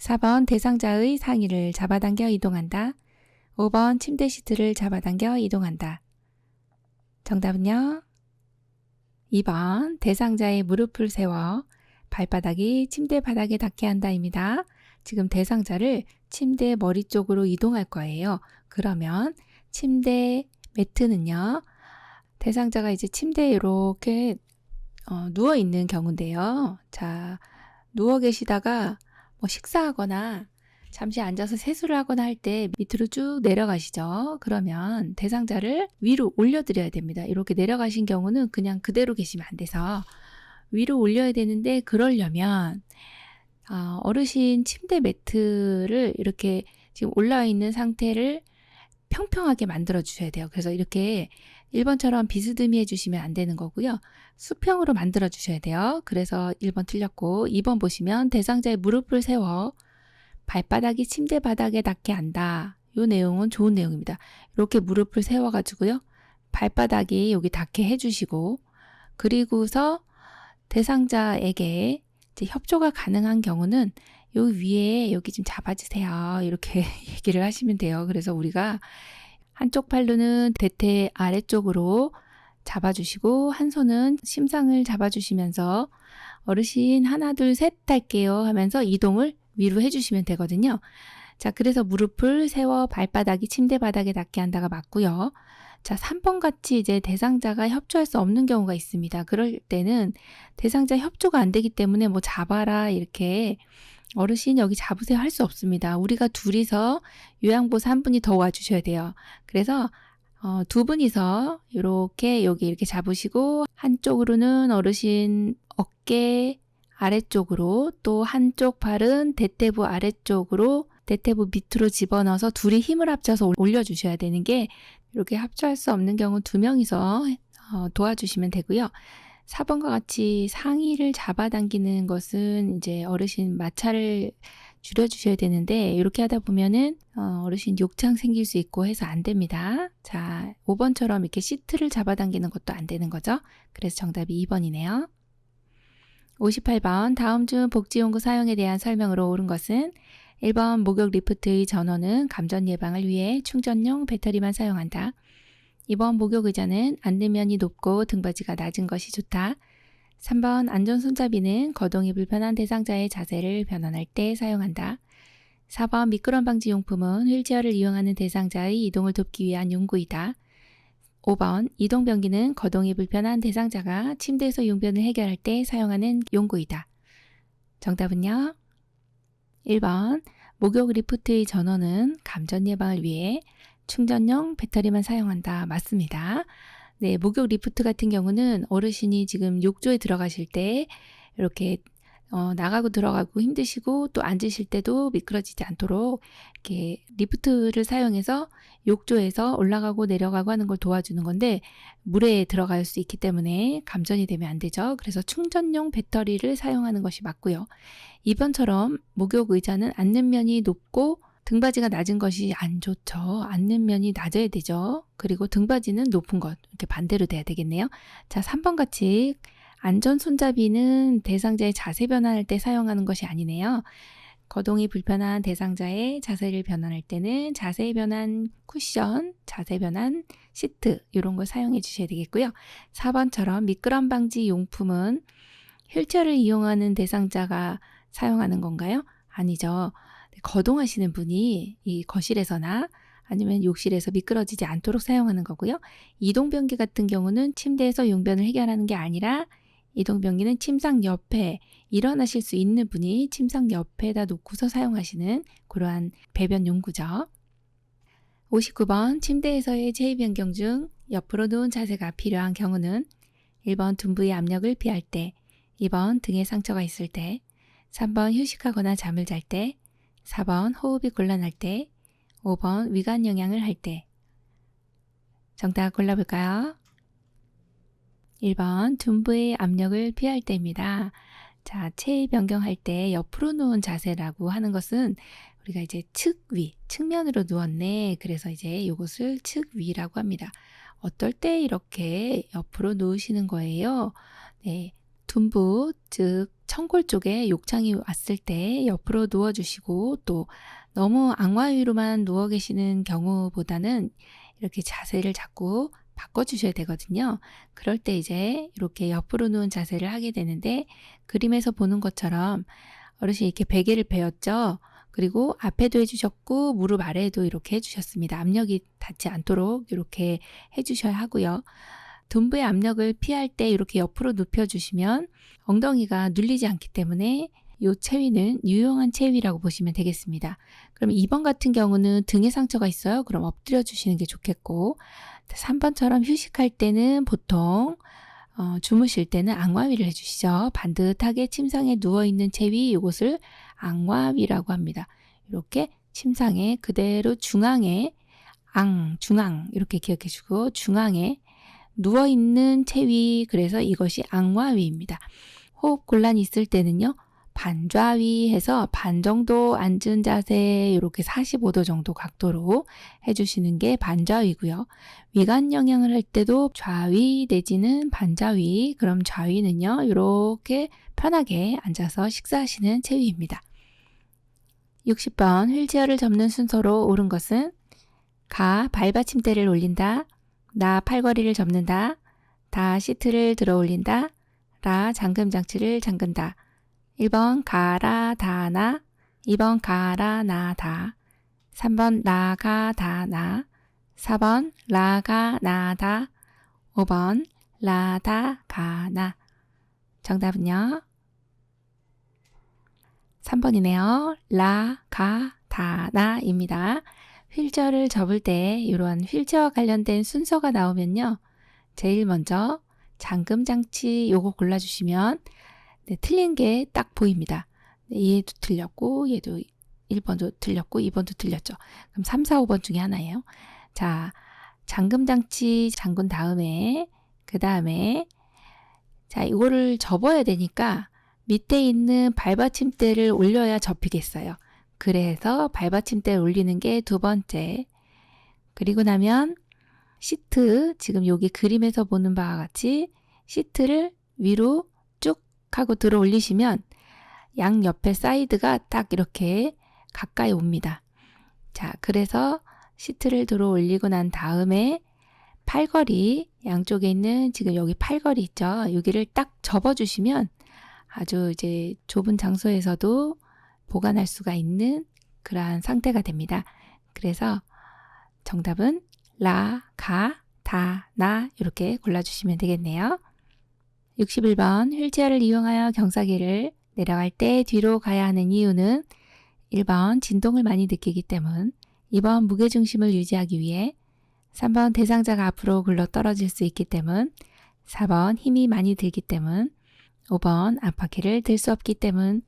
4번 대상자의 상의를 잡아당겨 이동한다. 5번 침대 시트를 잡아당겨 이동한다. 정답은요? 2번 대상자의 무릎을 세워 발바닥이 침대 바닥에 닿게 한다입니다. 지금 대상자를 침대 머리 쪽으로 이동할 거예요. 그러면 침대 매트는요. 대상자가 이제 침대에 이렇게 누워 있는 경우인데요. 자, 누워 계시다가 뭐 식사하거나 잠시 앉아서 세수를 하거나 할 때 밑으로 쭉 내려가시죠. 그러면 대상자를 위로 올려드려야 됩니다. 이렇게 내려가신 경우는 그냥 그대로 계시면 안 돼서 위로 올려야 되는데 그러려면 어르신 침대 매트를 이렇게 지금 올라와 있는 상태를 평평하게 만들어 주셔야 돼요. 그래서 이렇게 1번처럼 비스듬히 해주시면 안 되는 거고요. 수평으로 만들어 주셔야 돼요. 그래서 1번 틀렸고 2번 보시면 대상자의 무릎을 세워 발바닥이 침대 바닥에 닿게 한다. 이 내용은 좋은 내용입니다. 이렇게 무릎을 세워가지고요. 발바닥이 여기 닿게 해주시고 그리고서 대상자에게 이제 협조가 가능한 경우는 요 위에 여기 좀 잡아주세요. 이렇게 얘기를 하시면 돼요. 그래서 우리가 한쪽 팔로는 대퇴 아래쪽으로 잡아주시고 한 손은 심상을 잡아주시면서 어르신 하나 둘 셋 할게요 하면서 이동을 위로 해주시면 되거든요. 자, 그래서 무릎을 세워 발바닥이 침대 바닥에 닿게 한다가 맞고요. 자, 3번 같이 이제 대상자가 협조할 수 없는 경우가 있습니다. 그럴 때는 대상자 협조가 안 되기 때문에 뭐 잡아라 이렇게 어르신 여기 잡으세요 할 수 없습니다. 우리가 둘이서 요양보호사 한 분이 더 와주셔야 돼요. 그래서 두 분이서 이렇게 여기 이렇게 잡으시고 한쪽으로는 어르신 어깨 아래쪽으로 또 한쪽 발은 대퇴부 아래쪽으로 대퇴부 밑으로 집어넣어서 둘이 힘을 합쳐서 올려주셔야 되는 게 이렇게 합쳐할 수 없는 경우 2명이서 도와주시면 되고요. 4번과 같이 상의를 잡아당기는 것은 이제 어르신 마찰을 줄여주셔야 되는데 이렇게 하다 보면은 어르신 욕창 생길 수 있고 해서 안 됩니다. 자, 5번처럼 이렇게 시트를 잡아당기는 것도 안 되는 거죠. 그래서 정답이 2번이네요. 58번 다음 중 복지용구 사용에 대한 설명으로 옳은 것은 1번 목욕 리프트의 전원은 감전 예방을 위해 충전용 배터리만 사용한다. 2번 목욕 의자는 앉는 면이 높고 등받이가 낮은 것이 좋다. 3번 안전 손잡이는 거동이 불편한 대상자의 자세를 변환할 때 사용한다. 4번 미끄럼 방지 용품은 휠체어를 이용하는 대상자의 이동을 돕기 위한 용구이다. 5번 이동변기는 거동이 불편한 대상자가 침대에서 용변을 해결할 때 사용하는 용구이다. 정답은요? 1번 목욕 리프트의 전원은 감전 예방을 위해 충전용 배터리만 사용한다. 맞습니다. 네, 목욕 리프트 같은 경우는 어르신이 지금 욕조에 들어가실 때 이렇게 나가고 들어가고 힘드시고 또 앉으실 때도 미끄러지지 않도록 이렇게 리프트를 사용해서 욕조에서 올라가고 내려가고 하는 걸 도와주는 건데 물에 들어갈 수 있기 때문에 감전이 되면 안 되죠. 그래서 충전용 배터리를 사용하는 것이 맞고요. 2번처럼 목욕 의자는 앉는 면이 높고 등받이가 낮은 것이 안 좋죠. 앉는 면이 낮아야 되죠. 그리고 등받이는 높은 것 이렇게 반대로 돼야 되겠네요. 자, 3번 같이 안전 손잡이는 대상자의 자세 변환할 때 사용하는 것이 아니네요. 거동이 불편한 대상자의 자세를 변환할 때는 자세 변환 쿠션, 자세 변환 시트 이런 걸 사용해 주셔야 되겠고요. 4번처럼 미끄럼 방지 용품은 휠체어를 이용하는 대상자가 사용하는 건가요? 아니죠. 거동하시는 분이 이 거실에서나 아니면 욕실에서 미끄러지지 않도록 사용하는 거고요. 이동변기 같은 경우는 침대에서 용변을 해결하는 게 아니라 이동변기는 침상 옆에 일어나실 수 있는 분이 침상 옆에다 놓고서 사용하시는 그러한 배변 용구죠. 59번 침대에서의 체위 변경 중 옆으로 누운 자세가 필요한 경우는 1번 둔부의 압력을 피할 때, 2번 등에 상처가 있을 때, 3번 휴식하거나 잠을 잘 때, 4번 호흡이 곤란할 때, 5번 위관 영양을 할 때. 정답 골라볼까요? 1번 둔부의 압력을 피할 때입니다. 자, 체위 변경할 때 옆으로 누운 자세라고 하는 것은 우리가 이제 측위, 측면으로 누웠네. 그래서 이제 이것을 측위라고 합니다. 어떨 때 이렇게 옆으로 누우시는 거예요? 네, 둔부, 즉 청골 쪽에 욕창이 왔을 때 옆으로 누워주시고 또 너무 앙화 위로만 누워 계시는 경우보다는 이렇게 자세를 자꾸 바꿔주셔야 되거든요. 그럴 때 이제 이렇게 옆으로 누운 자세를 하게 되는데 그림에서 보는 것처럼 어르신이 이렇게 베개를 베었죠. 그리고 앞에도 해주셨고 무릎 아래에도 이렇게 해주셨습니다. 압력이 닿지 않도록 이렇게 해주셔야 하고요. 둔부의 압력을 피할 때 이렇게 옆으로 눕혀주시면 엉덩이가 눌리지 않기 때문에 이 체위는 유용한 체위라고 보시면 되겠습니다. 그럼 2번 같은 경우는 등에 상처가 있어요. 그럼 엎드려 주시는 게 좋겠고 3번처럼 휴식할 때는 보통 주무실 때는 앙화위를 해주시죠. 반듯하게 침상에 누워있는 체위 이것을 앙화위라고 합니다. 이렇게 침상에 그대로 중앙에 중앙 이렇게 기억해 주고 중앙에 누워있는 체위 그래서 이것이 앙화위입니다. 호흡 곤란이 있을 때는요. 반좌위 해서 반 정도 앉은 자세 이렇게 45도 정도 각도로 해주시는 게 반좌위고요. 위관 영양을 할 때도 좌위 내지는 반좌위 그럼 좌위는요. 이렇게 편하게 앉아서 식사하시는 체위입니다. 60번 휠체어를 접는 순서로 옳은 것은 가 발받침대를 올린다. 나 팔걸이를 접는다. 다 시트를 들어 올린다. 라 잠금 장치를 잠근다. 1번 가라 다 나 2번 가라 나 다 3번 라가 다나, 4번 라가 나다, 5번 라다 가나. 정답은요? 3번이네요. 라, 가, 다, 나입니다. 휠체어를 접을 때 이러한 휠체어와 관련된 순서가 나오면요. 제일 먼저 잠금장치 요거 골라주시면 네, 틀린 게 딱 보입니다. 네, 얘도 틀렸고 얘도 1번도 틀렸고 2번도 틀렸죠. 그럼 3, 4, 5번 중에 하나예요. 자, 잠금장치 잠근 다음에 그 다음에 자, 이거를 접어야 되니까 밑에 있는 발받침대를 올려야 접히겠어요. 그래서 발받침대를 올리는 게 두 번째. 그리고 나면 시트, 지금 여기 그림에서 보는 바와 같이 시트를 위로 쭉 하고 들어 올리시면 양 옆에 사이드가 딱 이렇게 가까이 옵니다. 자, 그래서 시트를 들어 올리고 난 다음에 팔걸이, 양쪽에 있는 지금 여기 팔걸이 있죠? 여기를 딱 접어주시면 아주 이제 좁은 장소에서도 보관할 수가 있는 그러한 상태가 됩니다. 그래서 정답은 라, 가, 다, 나 이렇게 골라주시면 되겠네요. 61번 휠체어를 이용하여 경사기를 내려갈 때 뒤로 가야 하는 이유는 1번 진동을 많이 느끼기 때문, 2번 무게중심을 유지하기 위해, 3번 대상자가 앞으로 굴러 떨어질 수 있기 때문, 4번 힘이 많이 들기 때문, 5번 앞바퀴를 들 수 없기 때문.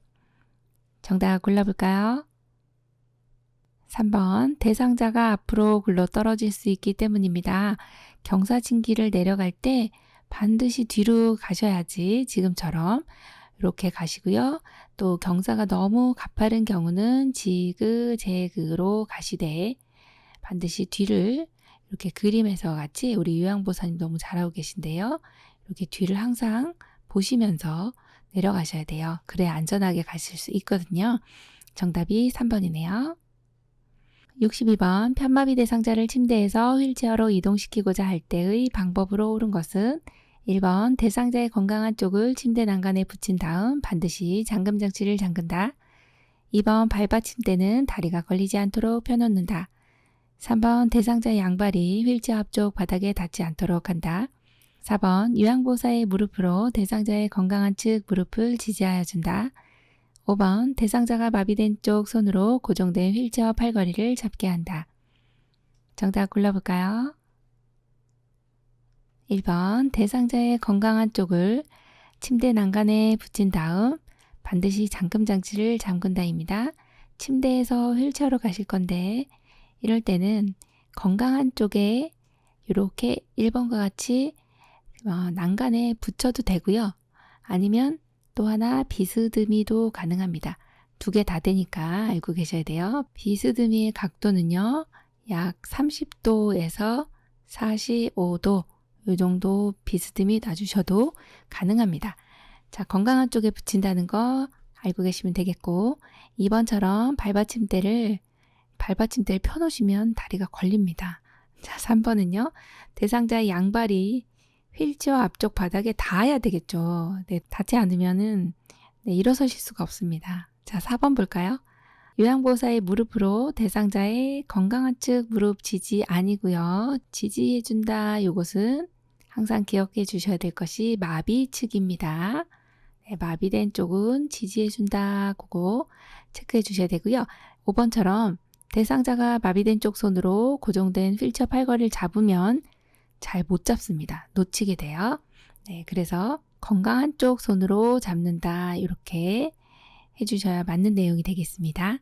정답 골라볼까요? 3번 대상자가 앞으로 굴러 떨어질 수 있기 때문입니다. 경사진길을 내려갈 때 반드시 뒤로 가셔야지 지금처럼 이렇게 가시고요. 또 경사가 너무 가파른 경우는 지그재그로 가시되 반드시 뒤를 이렇게 그림에서 같이 우리 요양보사님 너무 잘하고 계신데요. 이렇게 뒤를 항상 보시면서 내려가셔야 돼요. 그래야 안전하게 가실 수 있거든요. 정답이 3번이네요. 62번 편마비 대상자를 침대에서 휠체어로 이동시키고자 할 때의 방법으로 옳은 것은 1번 대상자의 건강한 쪽을 침대 난간에 붙인 다음 반드시 잠금장치를 잠근다. 2번 발받침대는 다리가 걸리지 않도록 펴놓는다. 3번 대상자의 양발이 휠체어 앞쪽 바닥에 닿지 않도록 한다. 4번 요양보호사의 무릎으로 대상자의 건강한 측 무릎을 지지하여 준다. 5번 대상자가 마비된 쪽 손으로 고정된 휠체어 팔걸이를 잡게 한다. 정답 골라볼까요? 1번 대상자의 건강한 쪽을 침대 난간에 붙인 다음 반드시 잠금장치를 잠근다입니다. 침대에서 휠체어로 가실 건데 이럴 때는 건강한 쪽에 이렇게 1번과 같이 난간에 붙여도 되고요. 아니면 또 하나 비스듬히도 가능합니다. 두 개 다 되니까 알고 계셔야 돼요. 비스듬히의 각도는요. 약 30도에서 45도 이 정도 비스듬히 놔주셔도 가능합니다. 자, 건강한 쪽에 붙인다는 거 알고 계시면 되겠고 2번처럼 발받침대를 펴놓으시면 다리가 걸립니다. 자, 3번은요. 대상자의 양발이 휠체어 앞쪽 바닥에 닿아야 되겠죠. 네, 닿지 않으면은 일어서실 수가 없습니다. 자, 4번 볼까요? 요양보호사의 무릎으로 대상자의 건강한 측 무릎 지지 아니고요. 지지해준다. 요것은 항상 기억해 주셔야 될 것이 마비 측입니다. 네, 마비된 쪽은 지지해준다. 그거 체크해 주셔야 되고요. 5번처럼 대상자가 마비된 쪽 손으로 고정된 휠체어 팔걸이를 잡으면 잘 못 잡습니다. 놓치게 돼요. 네, 그래서 건강한 쪽 손으로 잡는다. 이렇게 해주셔야 맞는 내용이 되겠습니다.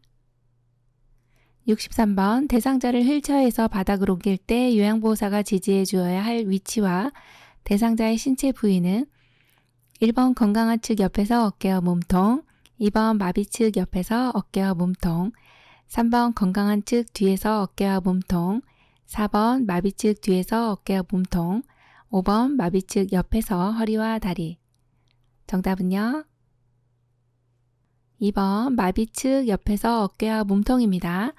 63번 대상자를 휠체어에서 바닥으로 옮길 때 요양보호사가 지지해 주어야 할 위치와 대상자의 신체 부위는 1번 건강한 측 옆에서 어깨와 몸통, 2번 마비 측 옆에서 어깨와 몸통, 3번 건강한 측 뒤에서 어깨와 몸통, 4번 마비 측 뒤에서 어깨와 몸통, 5번 마비 측 옆에서 허리와 다리. 정답은요? 2번 마비 측 옆에서 어깨와 몸통입니다.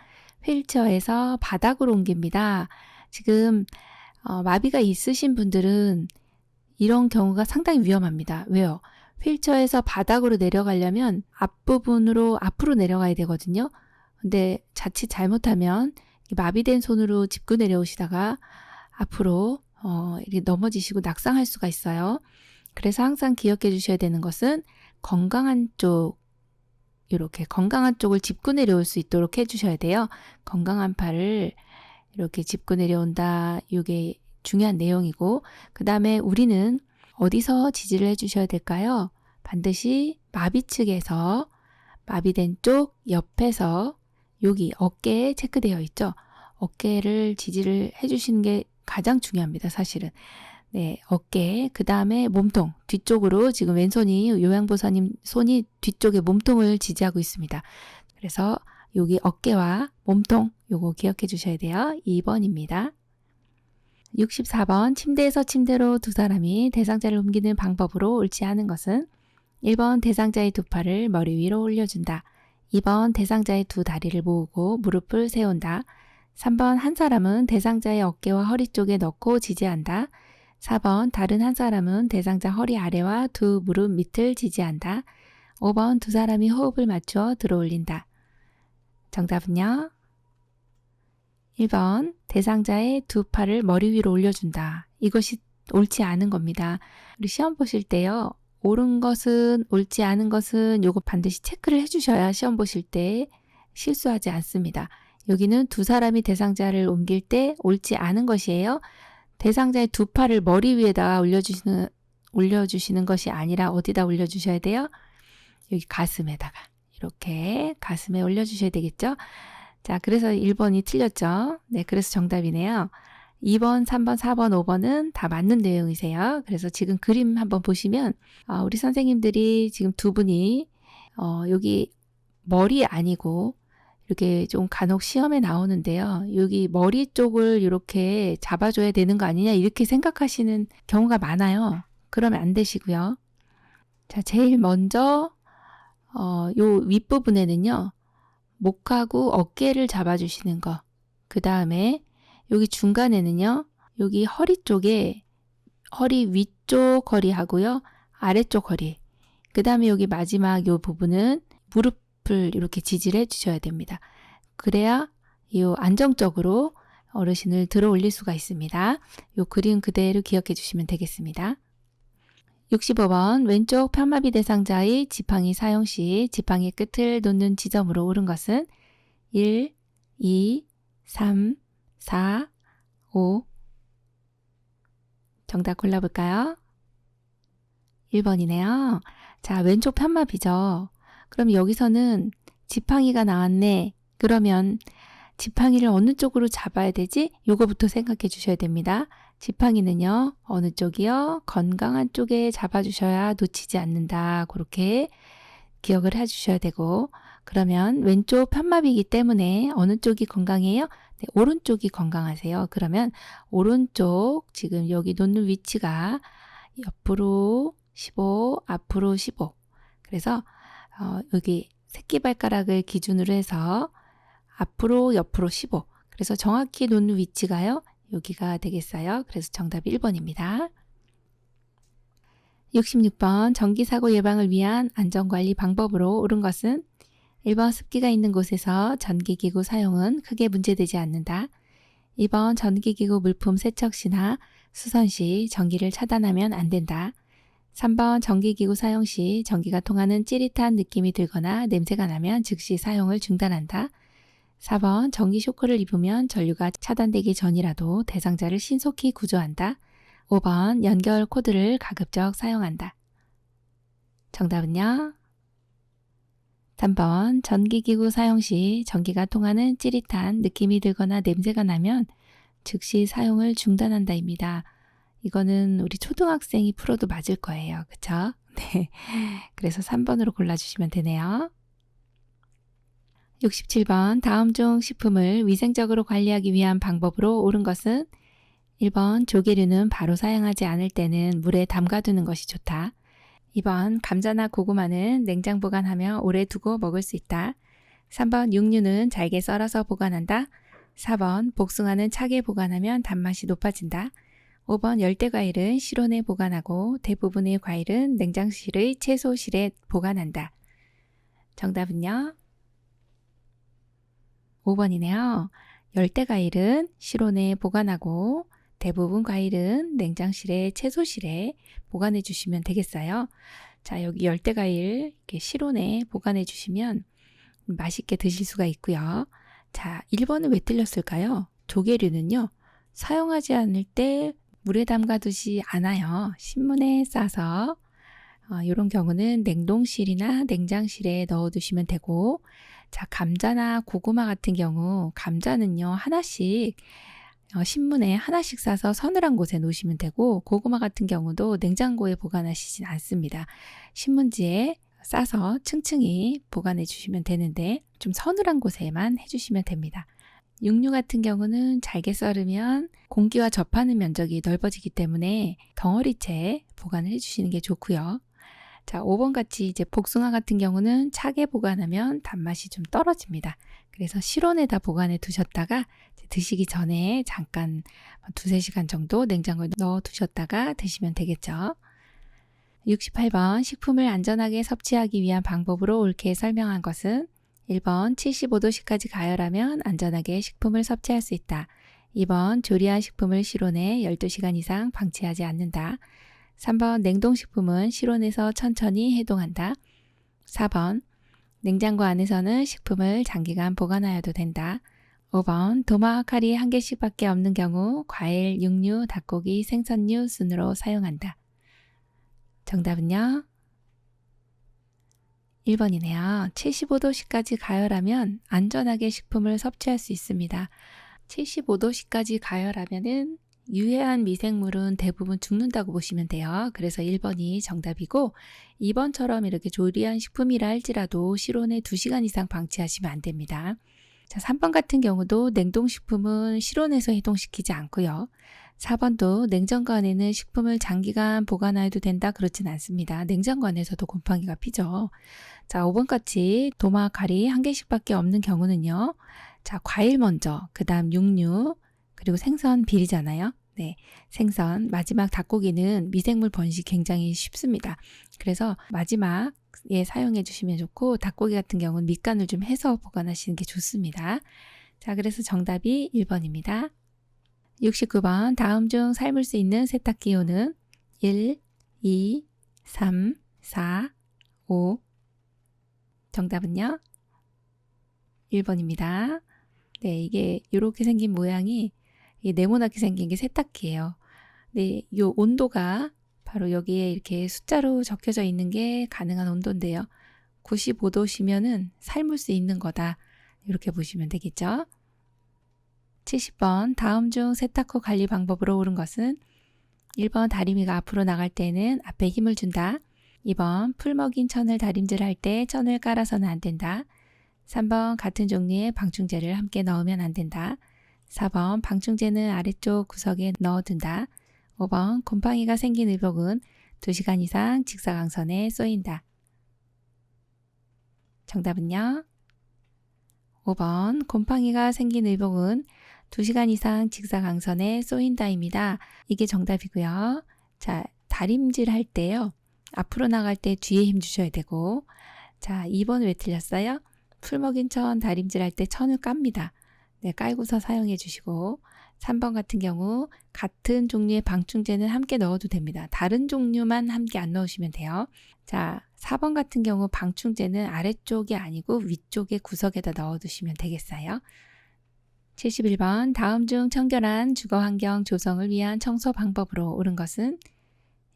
휠체어에서 바닥으로 옮깁니다. 지금 마비가 있으신 분들은 이런 경우가 상당히 위험합니다. 왜요? 휠체어에서 바닥으로 내려가려면 앞부분으로 앞으로 내려가야 되거든요. 근데 자칫 잘못하면 마비된 손으로 짚고 내려오시다가 앞으로 이렇게 넘어지시고 낙상할 수가 있어요. 그래서 항상 기억해 주셔야 되는 것은 건강한 쪽, 이렇게 건강한 쪽을 짚고 내려올 수 있도록 해주셔야 돼요. 건강한 팔을 이렇게 짚고 내려온다. 이게 중요한 내용이고, 그 다음에 우리는 어디서 지지를 해주셔야 될까요? 반드시 마비 측에서, 마비된 쪽 옆에서 여기 어깨에 체크되어 있죠. 어깨를 지지를 해주시는 게 가장 중요합니다. 사실은. 네, 어깨, 그 다음에 몸통, 뒤쪽으로 지금 왼손이 요양보사님 손이 뒤쪽에 몸통을 지지하고 있습니다. 그래서 여기 어깨와 몸통 요거 기억해 주셔야 돼요. 2번입니다. 64번 침대에서 침대로 두 사람이 대상자를 옮기는 방법으로 옳지 않은 것은 1번 대상자의 두 팔을 머리 위로 올려준다. 2번 대상자의 두 다리를 모으고 무릎을 세운다. 3번 한 사람은 대상자의 어깨와 허리 쪽에 넣고 지지한다. 4번 다른 한 사람은 대상자 허리 아래와 두 무릎 밑을 지지한다. 5번 두 사람이 호흡을 맞추어 들어올린다. 정답은요? 1번 대상자의 두 팔을 머리 위로 올려준다. 이것이 옳지 않은 겁니다. 우리 시험 보실 때요. 옳은 것은 옳지 않은 것은 요거 반드시 체크를 해주셔야 시험 보실 때 실수하지 않습니다. 여기는 두 사람이 대상자를 옮길 때 옳지 않은 것이에요. 대상자의 두 팔을 머리 위에다 올려주시는 것이 아니라 어디다 올려주셔야 돼요? 여기 가슴에다가 이렇게 가슴에 올려주셔야 되겠죠? 자, 그래서 1번이 틀렸죠? 네, 그래서 정답이네요. 2번, 3번, 4번, 5번은 다 맞는 내용이세요. 그래서 지금 그림 한번 보시면 우리 선생님들이 지금 두 분이 여기 머리 아니고 이렇게 좀 간혹 시험에 나오는데요. 여기 머리 쪽을 이렇게 잡아줘야 되는 거 아니냐 이렇게 생각하시는 경우가 많아요. 그러면 안 되시고요. 자, 제일 먼저 요 윗부분에는요. 목하고 어깨를 잡아주시는 거. 그 다음에 여기 중간에는요. 여기 허리 쪽에 허리 위쪽 허리하고요. 아래쪽 허리. 그 다음에 여기 마지막 요 부분은 무릎을 이렇게 지지를 해주셔야 됩니다. 그래야 이 안정적으로 어르신을 들어 올릴 수가 있습니다. 요 그림 그대로 기억해 주시면 되겠습니다. 65번 왼쪽 편마비 대상자의 지팡이 사용 시 지팡이 끝을 놓는 지점으로 옳은 것은 1, 2, 3, 4, 5. 정답 골라볼까요? 1번이네요. 자, 왼쪽 편마비죠. 그럼 여기서는 지팡이가 나왔네. 그러면 지팡이를 어느 쪽으로 잡아야 되지? 요거부터 생각해 주셔야 됩니다. 지팡이는요. 어느 쪽이요? 건강한 쪽에 잡아주셔야 놓치지 않는다. 그렇게 기억을 해주셔야 되고 그러면 왼쪽 편마비이기 때문에 어느 쪽이 건강해요? 네, 오른쪽이 건강하세요. 그러면 오른쪽 지금 여기 놓는 위치가 옆으로 15, 앞으로 15. 그래서 여기 새끼발가락을 기준으로 해서 앞으로 옆으로 15. 그래서 정확히 놓는 위치가요. 여기가 되겠어요. 그래서 정답이 1번입니다. 66번 전기사고 예방을 위한 안전관리 방법으로 옳은 것은 1번 습기가 있는 곳에서 전기기구 사용은 크게 문제되지 않는다. 2번 전기기구 물품 세척 시나 수선 시 전기를 차단하면 안 된다. 3번 전기기구 사용 시 전기가 통하는 찌릿한 느낌이 들거나 냄새가 나면 즉시 사용을 중단한다. 4번 전기 쇼크를 입으면 전류가 차단되기 전이라도 대상자를 신속히 구조한다. 5번 연결 코드를 가급적 사용한다. 정답은요? 3번 전기기구 사용 시 전기가 통하는 찌릿한 느낌이 들거나 냄새가 나면 즉시 사용을 중단한다입니다. 이거는 우리 초등학생이 풀어도 맞을 거예요. 그쵸? 네. 그래서 3번으로 골라주시면 되네요. 67번 다음 중 식품을 위생적으로 관리하기 위한 방법으로 옳은 것은 1번 조개류는 바로 사용하지 않을 때는 물에 담가두는 것이 좋다. 2번 감자나 고구마는 냉장 보관하며 오래 두고 먹을 수 있다. 3번 육류는 잘게 썰어서 보관한다. 4번 복숭아는 차게 보관하면 단맛이 높아진다. 5번 열대과일은 실온에 보관하고 대부분의 과일은 냉장실의 채소실에 보관한다. 정답은요? 5번이네요. 열대 과일은 실온에 보관하고 대부분 과일은 냉장실에 채소실에 보관해 주시면 되겠어요. 자, 여기 열대 과일 이렇게 실온에 보관해 주시면 맛있게 드실 수가 있고요. 자, 1번은 왜 틀렸을까요? 조개류는요, 사용하지 않을 때 물에 담가두지 않아요. 신문에 싸서 이런 경우는 냉동실이나 냉장실에 넣어두시면 되고, 자, 감자나 고구마 같은 경우 감자는요 하나씩 신문에 하나씩 싸서 서늘한 곳에 놓으시면 되고, 고구마 같은 경우도 냉장고에 보관하시진 않습니다. 신문지에 싸서 층층이 보관해 주시면 되는데 좀 서늘한 곳에만 해주시면 됩니다. 육류 같은 경우는 잘게 썰으면 공기와 접하는 면적이 넓어지기 때문에 덩어리째 보관을 해주시는 게 좋고요. 자, 5번 같이 이제 복숭아 같은 경우는 차게 보관하면 단맛이 좀 떨어집니다. 그래서 실온에다 보관해 두셨다가 드시기 전에 잠깐 2-3시간 정도 냉장고에 넣어 두셨다가 드시면 되겠죠. 68번 식품을 안전하게 섭취하기 위한 방법으로 옳게 설명한 것은 1번 75도씨까지 가열하면 안전하게 식품을 섭취할 수 있다. 2번 조리한 식품을 실온에 12시간 이상 방치하지 않는다. 3번 냉동식품은 실온에서 천천히 해동한다. 4번 냉장고 안에서는 식품을 장기간 보관하여도 된다. 5번 도마와 칼이 1개씩밖에 없는 경우 과일, 육류, 닭고기, 생선류 순으로 사용한다. 정답은요? 1번이네요. 75도씨까지 가열하면 안전하게 식품을 섭취할 수 있습니다. 75도씨까지 가열하면은 유해한 미생물은 대부분 죽는다고 보시면 돼요. 그래서 1번이 정답이고, 2번처럼 이렇게 조리한 식품이라 할지라도 실온에 2시간 이상 방치하시면 안 됩니다. 자, 3번 같은 경우도 냉동식품은 실온에서 해동시키지 않고요. 4번도 냉장고 안에는 식품을 장기간 보관해도 된다, 그렇진 않습니다. 냉장고 안에서도 곰팡이가 피죠. 자, 5번 같이 도마, 칼이 1개씩밖에 없는 경우는요. 자, 과일 먼저, 그 다음 육류, 그리고 생선 비리잖아요. 네, 생선, 마지막 닭고기는 미생물 번식 굉장히 쉽습니다. 그래서 마지막에 사용해 주시면 좋고, 닭고기 같은 경우는 밑간을 좀 해서 보관하시는 게 좋습니다. 자, 그래서 정답이 1번입니다. 69번 다음 중 삶을 수 있는 세탁기호는 1, 2, 3, 4, 5. 정답은요? 1번입니다. 네, 이게 이렇게 생긴 모양이 네모나게 생긴 게 세탁기예요. 네, 요 온도가 바로 여기에 이렇게 숫자로 적혀져 있는 게 가능한 온도인데요. 95도시면은 삶을 수 있는 거다. 이렇게 보시면 되겠죠. 70번 다음 중 세탁 후 관리 방법으로 옳은 것은 1번 다리미가 앞으로 나갈 때는 앞에 힘을 준다. 2번 풀 먹인 천을 다림질할 때 천을 깔아서는 안 된다. 3번 같은 종류의 방충제를 함께 넣으면 안 된다. 4번 방충제는 아래쪽 구석에 넣어둔다. 5번 곰팡이가 생긴 의복은 2시간 이상 직사광선에 쏘인다. 정답은요? 5번 곰팡이가 생긴 의복은 2시간 이상 직사광선에 쏘인다입니다. 이게 정답이고요. 자, 다림질 할 때요. 앞으로 나갈 때 뒤에 힘 주셔야 되고, 자, 2번 왜 틀렸어요? 풀 먹인 천 다림질 할 때 천을 깝니다. 네, 깔고서 사용해 주시고, 3번 같은 경우 같은 종류의 방충제는 함께 넣어도 됩니다. 다른 종류만 함께 안 넣으시면 돼요. 자, 4번 같은 경우 방충제는 아래쪽이 아니고 위쪽에 구석에다 넣어두시면 되겠어요. 71번 다음 중 청결한 주거 환경 조성을 위한 청소 방법으로 옳은 것은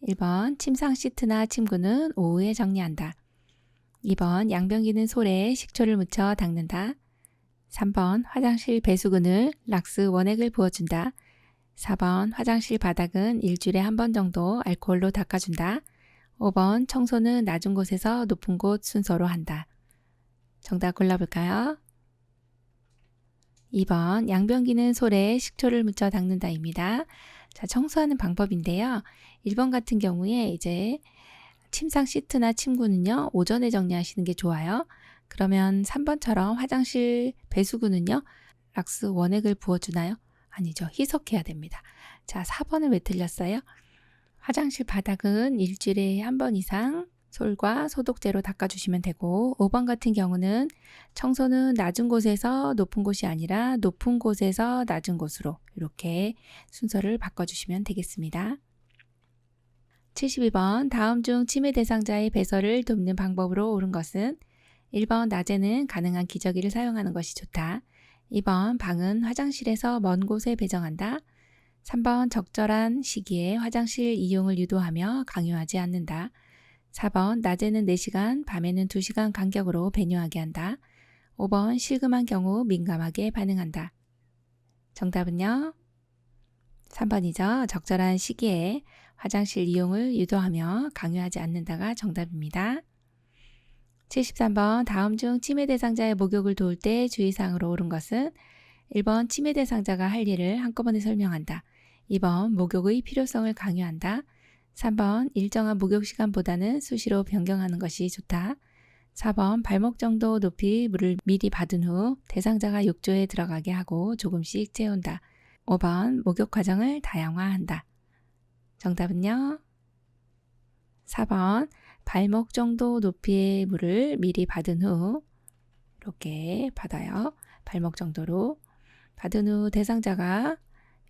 1번 침상 시트나 침구는 오후에 정리한다. 2번 양변기는 솔에 식초를 묻혀 닦는다. 3번 화장실 배수근을 락스 원액을 부어준다. 4번 화장실 바닥은 일주일에 한 번 정도 알코올로 닦아준다. 5번 청소는 낮은 곳에서 높은 곳 순서로 한다. 정답 골라볼까요? 2번 양변기는 솔에 식초를 묻혀 닦는다입니다. 자, 청소하는 방법인데요. 1번 같은 경우에 이제 침상 시트나 침구는요, 오전에 정리하시는 게 좋아요. 그러면 3번처럼 화장실 배수구는요, 락스 원액을 부어주나요? 아니죠. 희석해야 됩니다. 자, 4번은 왜 틀렸어요? 화장실 바닥은 일주일에 한 번 이상 솔과 소독제로 닦아주시면 되고 5번 같은 경우는 청소는 낮은 곳에서 높은 곳이 아니라 높은 곳에서 낮은 곳으로 이렇게 순서를 바꿔주시면 되겠습니다. 72번 다음 중 치매 대상자의 배설을 돕는 방법으로 옳은 것은 1번 낮에는 가능한 기저귀를 사용하는 것이 좋다. 2번 방은 화장실에서 먼 곳에 배정한다. 3번 적절한 시기에 화장실 이용을 유도하며 강요하지 않는다. 4번 낮에는 4시간, 밤에는 2시간 간격으로 배뇨하게 한다. 5번 실금한 경우 민감하게 반응한다. 정답은요? 3번이죠. 적절한 시기에 화장실 이용을 유도하며 강요하지 않는다가 정답입니다. 73번 다음 중 치매 대상자의 목욕을 도울 때 주의사항으로 옳은 것은 1번 치매 대상자가 할 일을 한꺼번에 설명한다. 2번 목욕의 필요성을 강요한다. 3번 일정한 목욕 시간보다는 수시로 변경하는 것이 좋다. 4번 발목 정도 높이 물을 미리 받은 후 대상자가 욕조에 들어가게 하고 조금씩 채운다. 5번 목욕 과정을 다양화한다. 정답은요? 4번 발목 정도 높이의 물을 미리 받은 후 이렇게 받아요. 발목 정도로 받은 후 대상자가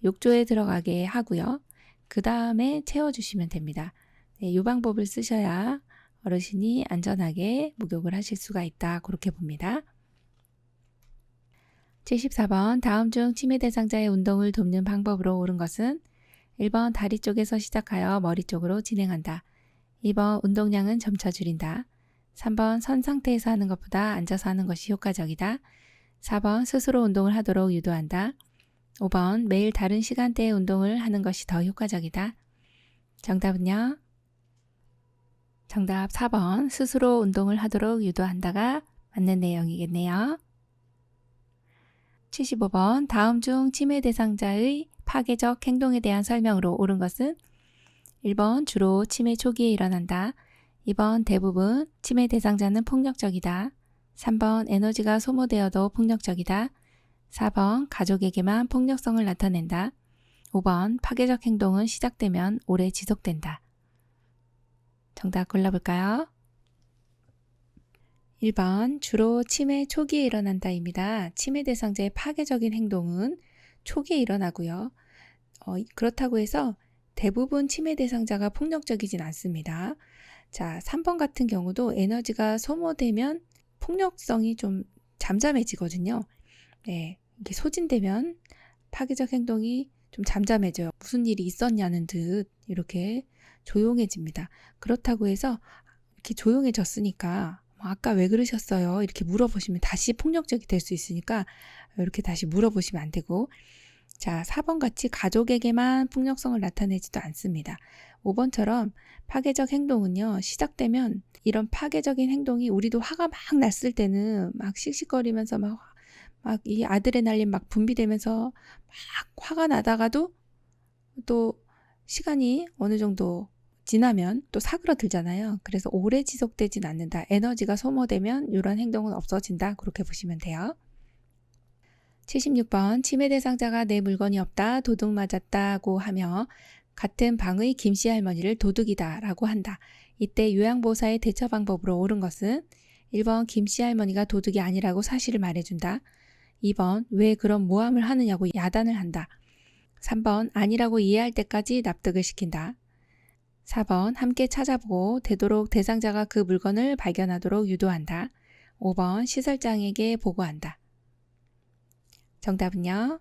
욕조에 들어가게 하고요. 그 다음에 채워주시면 됩니다. 네, 이 방법을 쓰셔야 어르신이 안전하게 목욕을 하실 수가 있다. 그렇게 봅니다. 74번 다음 중 치매 대상자의 운동을 돕는 방법으로 옳은 것은 1번 다리 쪽에서 시작하여 머리 쪽으로 진행한다. 2번 운동량은 점차 줄인다. 3번 선 상태에서 하는 것보다 앉아서 하는 것이 효과적이다. 4번 스스로 운동을 하도록 유도한다. 5번 매일 다른 시간대에 운동을 하는 것이 더 효과적이다. 정답은요? 정답 4번 스스로 운동을 하도록 유도한다가 맞는 내용이겠네요. 75번 다음 중 치매 대상자의 파괴적 행동에 대한 설명으로 옳은 것은 1번 주로 치매 초기에 일어난다. 2번 대부분 치매 대상자는 폭력적이다. 3번 에너지가 소모되어도 폭력적이다. 4번 가족에게만 폭력성을 나타낸다. 5번 파괴적 행동은 시작되면 오래 지속된다. 정답 골라볼까요? 1번 주로 치매 초기에 일어난다입니다. 치매 대상자의 파괴적인 행동은 초기에 일어나고요. 그렇다고 해서 대부분 치매 대상자가 폭력적이진 않습니다. 자, 3번 같은 경우도 에너지가 소모되면 폭력성이 좀 잠잠해지거든요. 네, 이게 소진되면 파괴적 행동이 좀 잠잠해져요. 무슨 일이 있었냐는 듯 이렇게 조용해집니다. 그렇다고 해서 이렇게 조용해졌으니까 아까 왜 그러셨어요? 이렇게 물어보시면 다시 폭력적이 될 수 있으니까 이렇게 다시 물어보시면 안 되고 자, 4번 같이 가족에게만 폭력성을 나타내지도 않습니다. 5번처럼 파괴적 행동은요, 시작되면 이런 파괴적인 행동이 우리도 화가 막 났을 때는 막 씩씩거리면서 막 이 아드레날린 막 분비되면서 막 화가 나다가도 또 시간이 어느 정도 지나면 또 사그러들잖아요. 그래서 오래 지속되진 않는다. 에너지가 소모되면 이런 행동은 없어진다. 그렇게 보시면 돼요. 76번 치매 대상자가 내 물건이 없다. 도둑 맞았다고 하며 같은 방의 김씨 할머니를 도둑이다 라고 한다. 이때 요양보호사의 대처 방법으로 옳은 것은 1번 김씨 할머니가 도둑이 아니라고 사실을 말해준다. 2번 왜 그런 모함을 하느냐고 야단을 한다. 3번 아니라고 이해할 때까지 납득을 시킨다. 4번 함께 찾아보고 되도록 대상자가 그 물건을 발견하도록 유도한다. 5번 시설장에게 보고한다. 정답은요?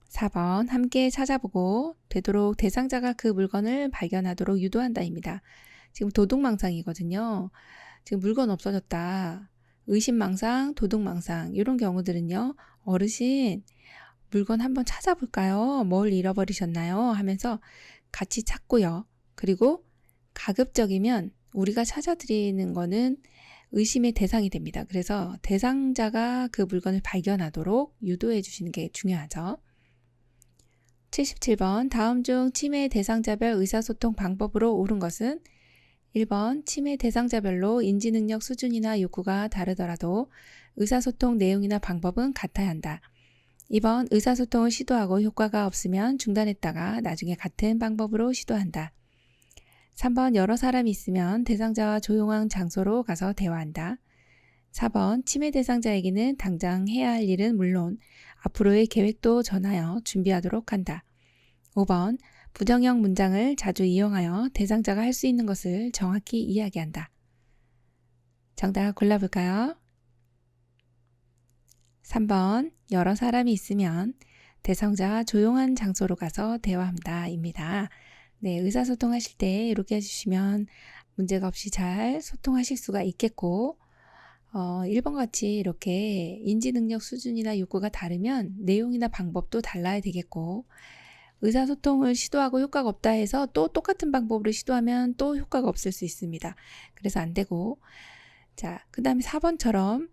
4번 함께 찾아보고 되도록 대상자가 그 물건을 발견하도록 유도한다입니다. 지금 도둑망상이거든요. 지금 물건 없어졌다. 의심망상, 도둑망상 이런 경우들은요. 어르신 물건 한번 찾아볼까요? 뭘 잃어버리셨나요? 하면서 같이 찾고요. 그리고 가급적이면 우리가 찾아드리는 거는 의심의 대상이 됩니다. 그래서 대상자가 그 물건을 발견하도록 유도해 주시는 게 중요하죠. 77번 다음 중 치매 대상자별 의사소통 방법으로 옳은 것은 1번 치매 대상자별로 인지능력 수준이나 욕구가 다르더라도 의사소통 내용이나 방법은 같아야 한다. 2번 의사소통을 시도하고 효과가 없으면 중단했다가 나중에 같은 방법으로 시도한다. 3번 여러 사람이 있으면 대상자와 조용한 장소로 가서 대화한다. 4번 치매 대상자에게는 당장 해야 할 일은 물론 앞으로의 계획도 전하여 준비하도록 한다. 5번 부정형 문장을 자주 이용하여 대상자가 할 수 있는 것을 정확히 이야기한다. 정답 골라볼까요? 3번 여러 사람이 있으면 대상자와 조용한 장소로 가서 대화한다 입니다. 네, 의사소통하실 때 이렇게 해주시면 문제가 없이 잘 소통하실 수가 있겠고 1번 같이 이렇게 인지능력 수준이나 욕구가 다르면 내용이나 방법도 달라야 되겠고 의사소통을 시도하고 효과가 없다 해서 또 똑같은 방법으로 시도하면 또 효과가 없을 수 있습니다. 그래서 안 되고 자, 그 다음에 4번처럼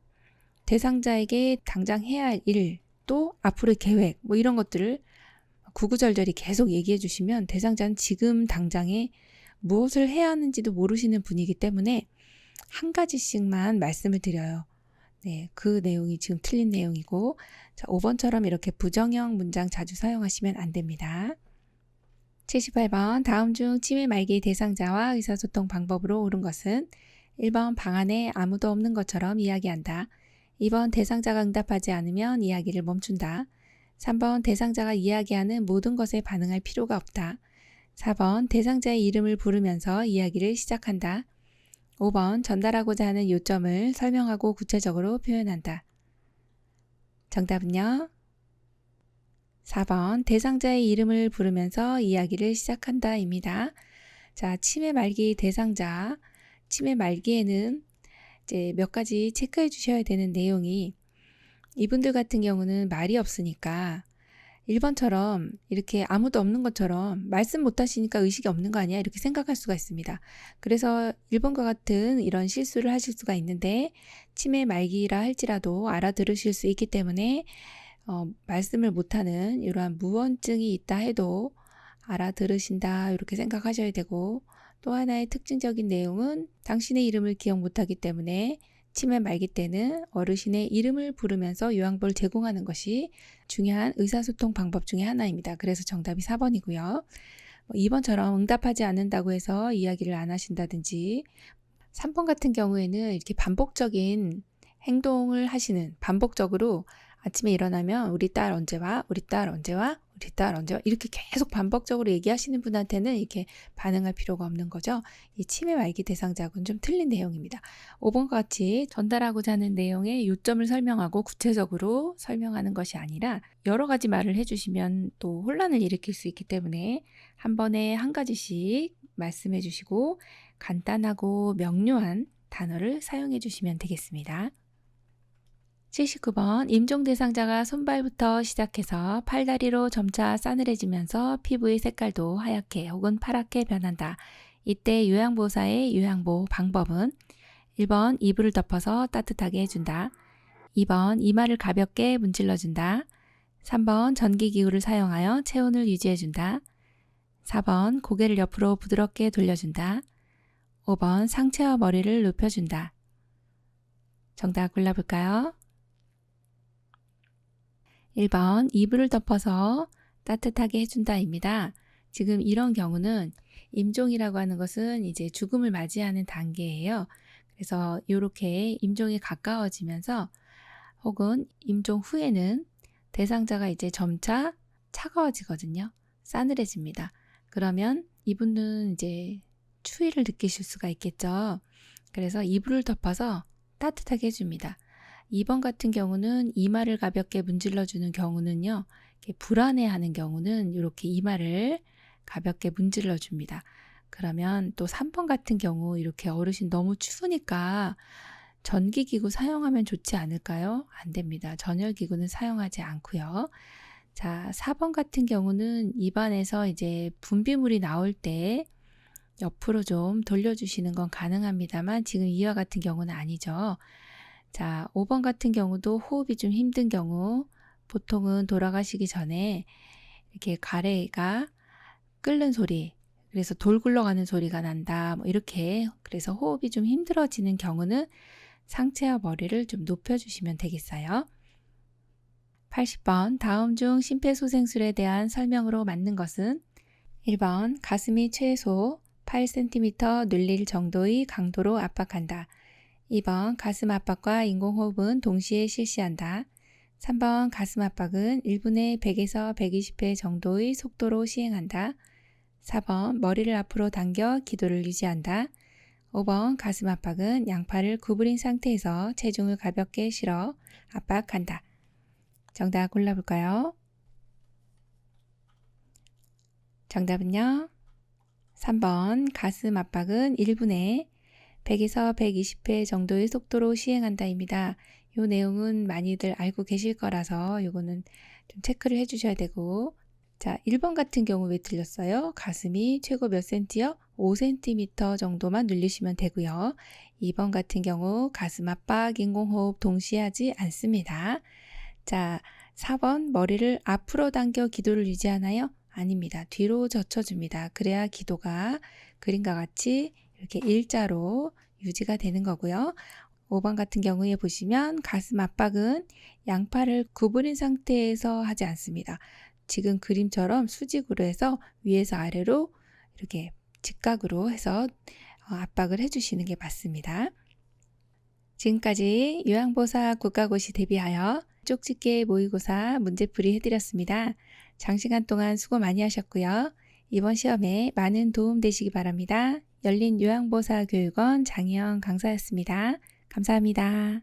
대상자에게 당장 해야 할 일, 또 앞으로의 계획 뭐 이런 것들을 구구절절히 계속 얘기해 주시면 대상자는 지금 당장에 무엇을 해야 하는지도 모르시는 분이기 때문에 한 가지씩만 말씀을 드려요. 네, 그 내용이 지금 틀린 내용이고 자, 5번처럼 이렇게 부정형 문장 자주 사용하시면 안 됩니다. 78번 다음 중 치매 말기 대상자와 의사소통 방법으로 옳은 것은 1번 방 안에 아무도 없는 것처럼 이야기한다. 2번 대상자가 응답하지 않으면 이야기를 멈춘다. 3번 대상자가 이야기하는 모든 것에 반응할 필요가 없다. 4번 대상자의 이름을 부르면서 이야기를 시작한다. 5번 전달하고자 하는 요점을 설명하고 구체적으로 표현한다. 정답은요? 4번 대상자의 이름을 부르면서 이야기를 시작한다 입니다. 자, 치매 말기 대상자, 치매 말기에는 이제 몇 가지 체크해 주셔야 되는 내용이 이분들 같은 경우는 말이 없으니까 1번처럼 이렇게 아무도 없는 것처럼 말씀 못 하시니까 의식이 없는 거 아니야? 이렇게 생각할 수가 있습니다. 그래서 1번과 같은 이런 실수를 하실 수가 있는데 치매 말기라 할지라도 알아들으실 수 있기 때문에 말씀을 못하는 이러한 무언증이 있다 해도 알아들으신다 이렇게 생각하셔야 되고 또 하나의 특징적인 내용은 당신의 이름을 기억 못하기 때문에 치매 말기 때는 어르신의 이름을 부르면서 요양보를 제공하는 것이 중요한 의사소통 방법 중에 하나입니다. 그래서 정답이 4번이고요. 2번처럼 응답하지 않는다고 해서 이야기를 안 하신다든지 3번 같은 경우에는 이렇게 반복적인 행동을 하시는 반복적으로 아침에 일어나면 우리 딸 언제 와? 우리 딸 언제 와? 우리 딸 언제 와? 이렇게 계속 반복적으로 얘기하시는 분한테는 이렇게 반응할 필요가 없는 거죠. 이 치매 말기 대상자하고는 좀 틀린 내용입니다. 5번과 같이 전달하고자 하는 내용의 요점을 설명하고 구체적으로 설명하는 것이 아니라 여러 가지 말을 해주시면 또 혼란을 일으킬 수 있기 때문에 한 번에 한 가지씩 말씀해 주시고 간단하고 명료한 단어를 사용해 주시면 되겠습니다. 79번 임종 대상자가 손발부터 시작해서 팔다리로 점차 싸늘해지면서 피부의 색깔도 하얗게 혹은 파랗게 변한다. 이때 요양보호사의 요양보호 방법은 1번 이불을 덮어서 따뜻하게 해준다. 2번 이마를 가볍게 문질러준다. 3번 전기기구를 사용하여 체온을 유지해준다. 4번 고개를 옆으로 부드럽게 돌려준다. 5번 상체와 머리를 눕혀준다. 정답 골라볼까요? 1번 이불을 덮어서 따뜻하게 해준다입니다. 지금 이런 경우는 임종이라고 하는 것은 이제 죽음을 맞이하는 단계예요. 그래서 이렇게 임종이 가까워지면서 혹은 임종 후에는 대상자가 이제 점차 차가워지거든요. 싸늘해집니다. 그러면 이분은 이제 추위를 느끼실 수가 있겠죠. 그래서 이불을 덮어서 따뜻하게 해줍니다. 2번 같은 경우는 이마를 가볍게 문질러주는 경우는요. 이렇게 불안해하는 경우는 이렇게 이마를 가볍게 문질러줍니다. 그러면 또 3번 같은 경우 이렇게 어르신 너무 추우니까 전기기구 사용하면 좋지 않을까요? 안 됩니다. 전열기구는 사용하지 않고요. 자, 4번 같은 경우는 입안에서 이제 분비물이 나올 때 옆으로 좀 돌려주시는 건 가능합니다만 지금 이와 같은 경우는 아니죠. 자, 5번 같은 경우도 호흡이 좀 힘든 경우 보통은 돌아가시기 전에 이렇게 가래가 끓는 소리, 그래서 돌 굴러가는 소리가 난다. 뭐 이렇게 그래서 호흡이 좀 힘들어지는 경우는 상체와 머리를 좀 높여주시면 되겠어요. 80번 다음 중 심폐소생술에 대한 설명으로 맞는 것은 1번 가슴이 최소 8cm 눌릴 정도의 강도로 압박한다. 2번 가슴 압박과 인공호흡은 동시에 실시한다. 3번 가슴 압박은 1분에 100에서 120회 정도의 속도로 시행한다. 4번 머리를 앞으로 당겨 기도를 유지한다. 5번 가슴 압박은 양팔을 구부린 상태에서 체중을 가볍게 실어 압박한다. 정답 골라볼까요? 정답은요. 3번 가슴 압박은 1분에 100에서 120회 정도의 속도로 시행한다입니다. 이 내용은 많이들 알고 계실 거라서 이거는 좀 체크를 해주셔야 되고, 자, 1번 같은 경우 왜 틀렸어요? 가슴이 최고 몇 센티요? 5cm 정도만 눌리시면 되고요. 2번 같은 경우 가슴 압박, 인공호흡 동시에 하지 않습니다. 자, 4번 머리를 앞으로 당겨 기도를 유지하나요? 아닙니다. 뒤로 젖혀줍니다. 그래야 기도가 그림과 같이 이렇게 일자로 유지가 되는 거고요. 5번 같은 경우에 보시면 가슴 압박은 양팔을 구부린 상태에서 하지 않습니다. 지금 그림처럼 수직으로 해서 위에서 아래로 이렇게 직각으로 해서 압박을 해주시는 게 맞습니다. 지금까지 요양보사 국가고시 대비하여 쪽집게 모의고사 문제풀이 해드렸습니다. 장시간 동안 수고 많이 하셨고요. 이번 시험에 많은 도움 되시기 바랍니다. 열린 요양보사 교육원 장희영 강사였습니다. 감사합니다.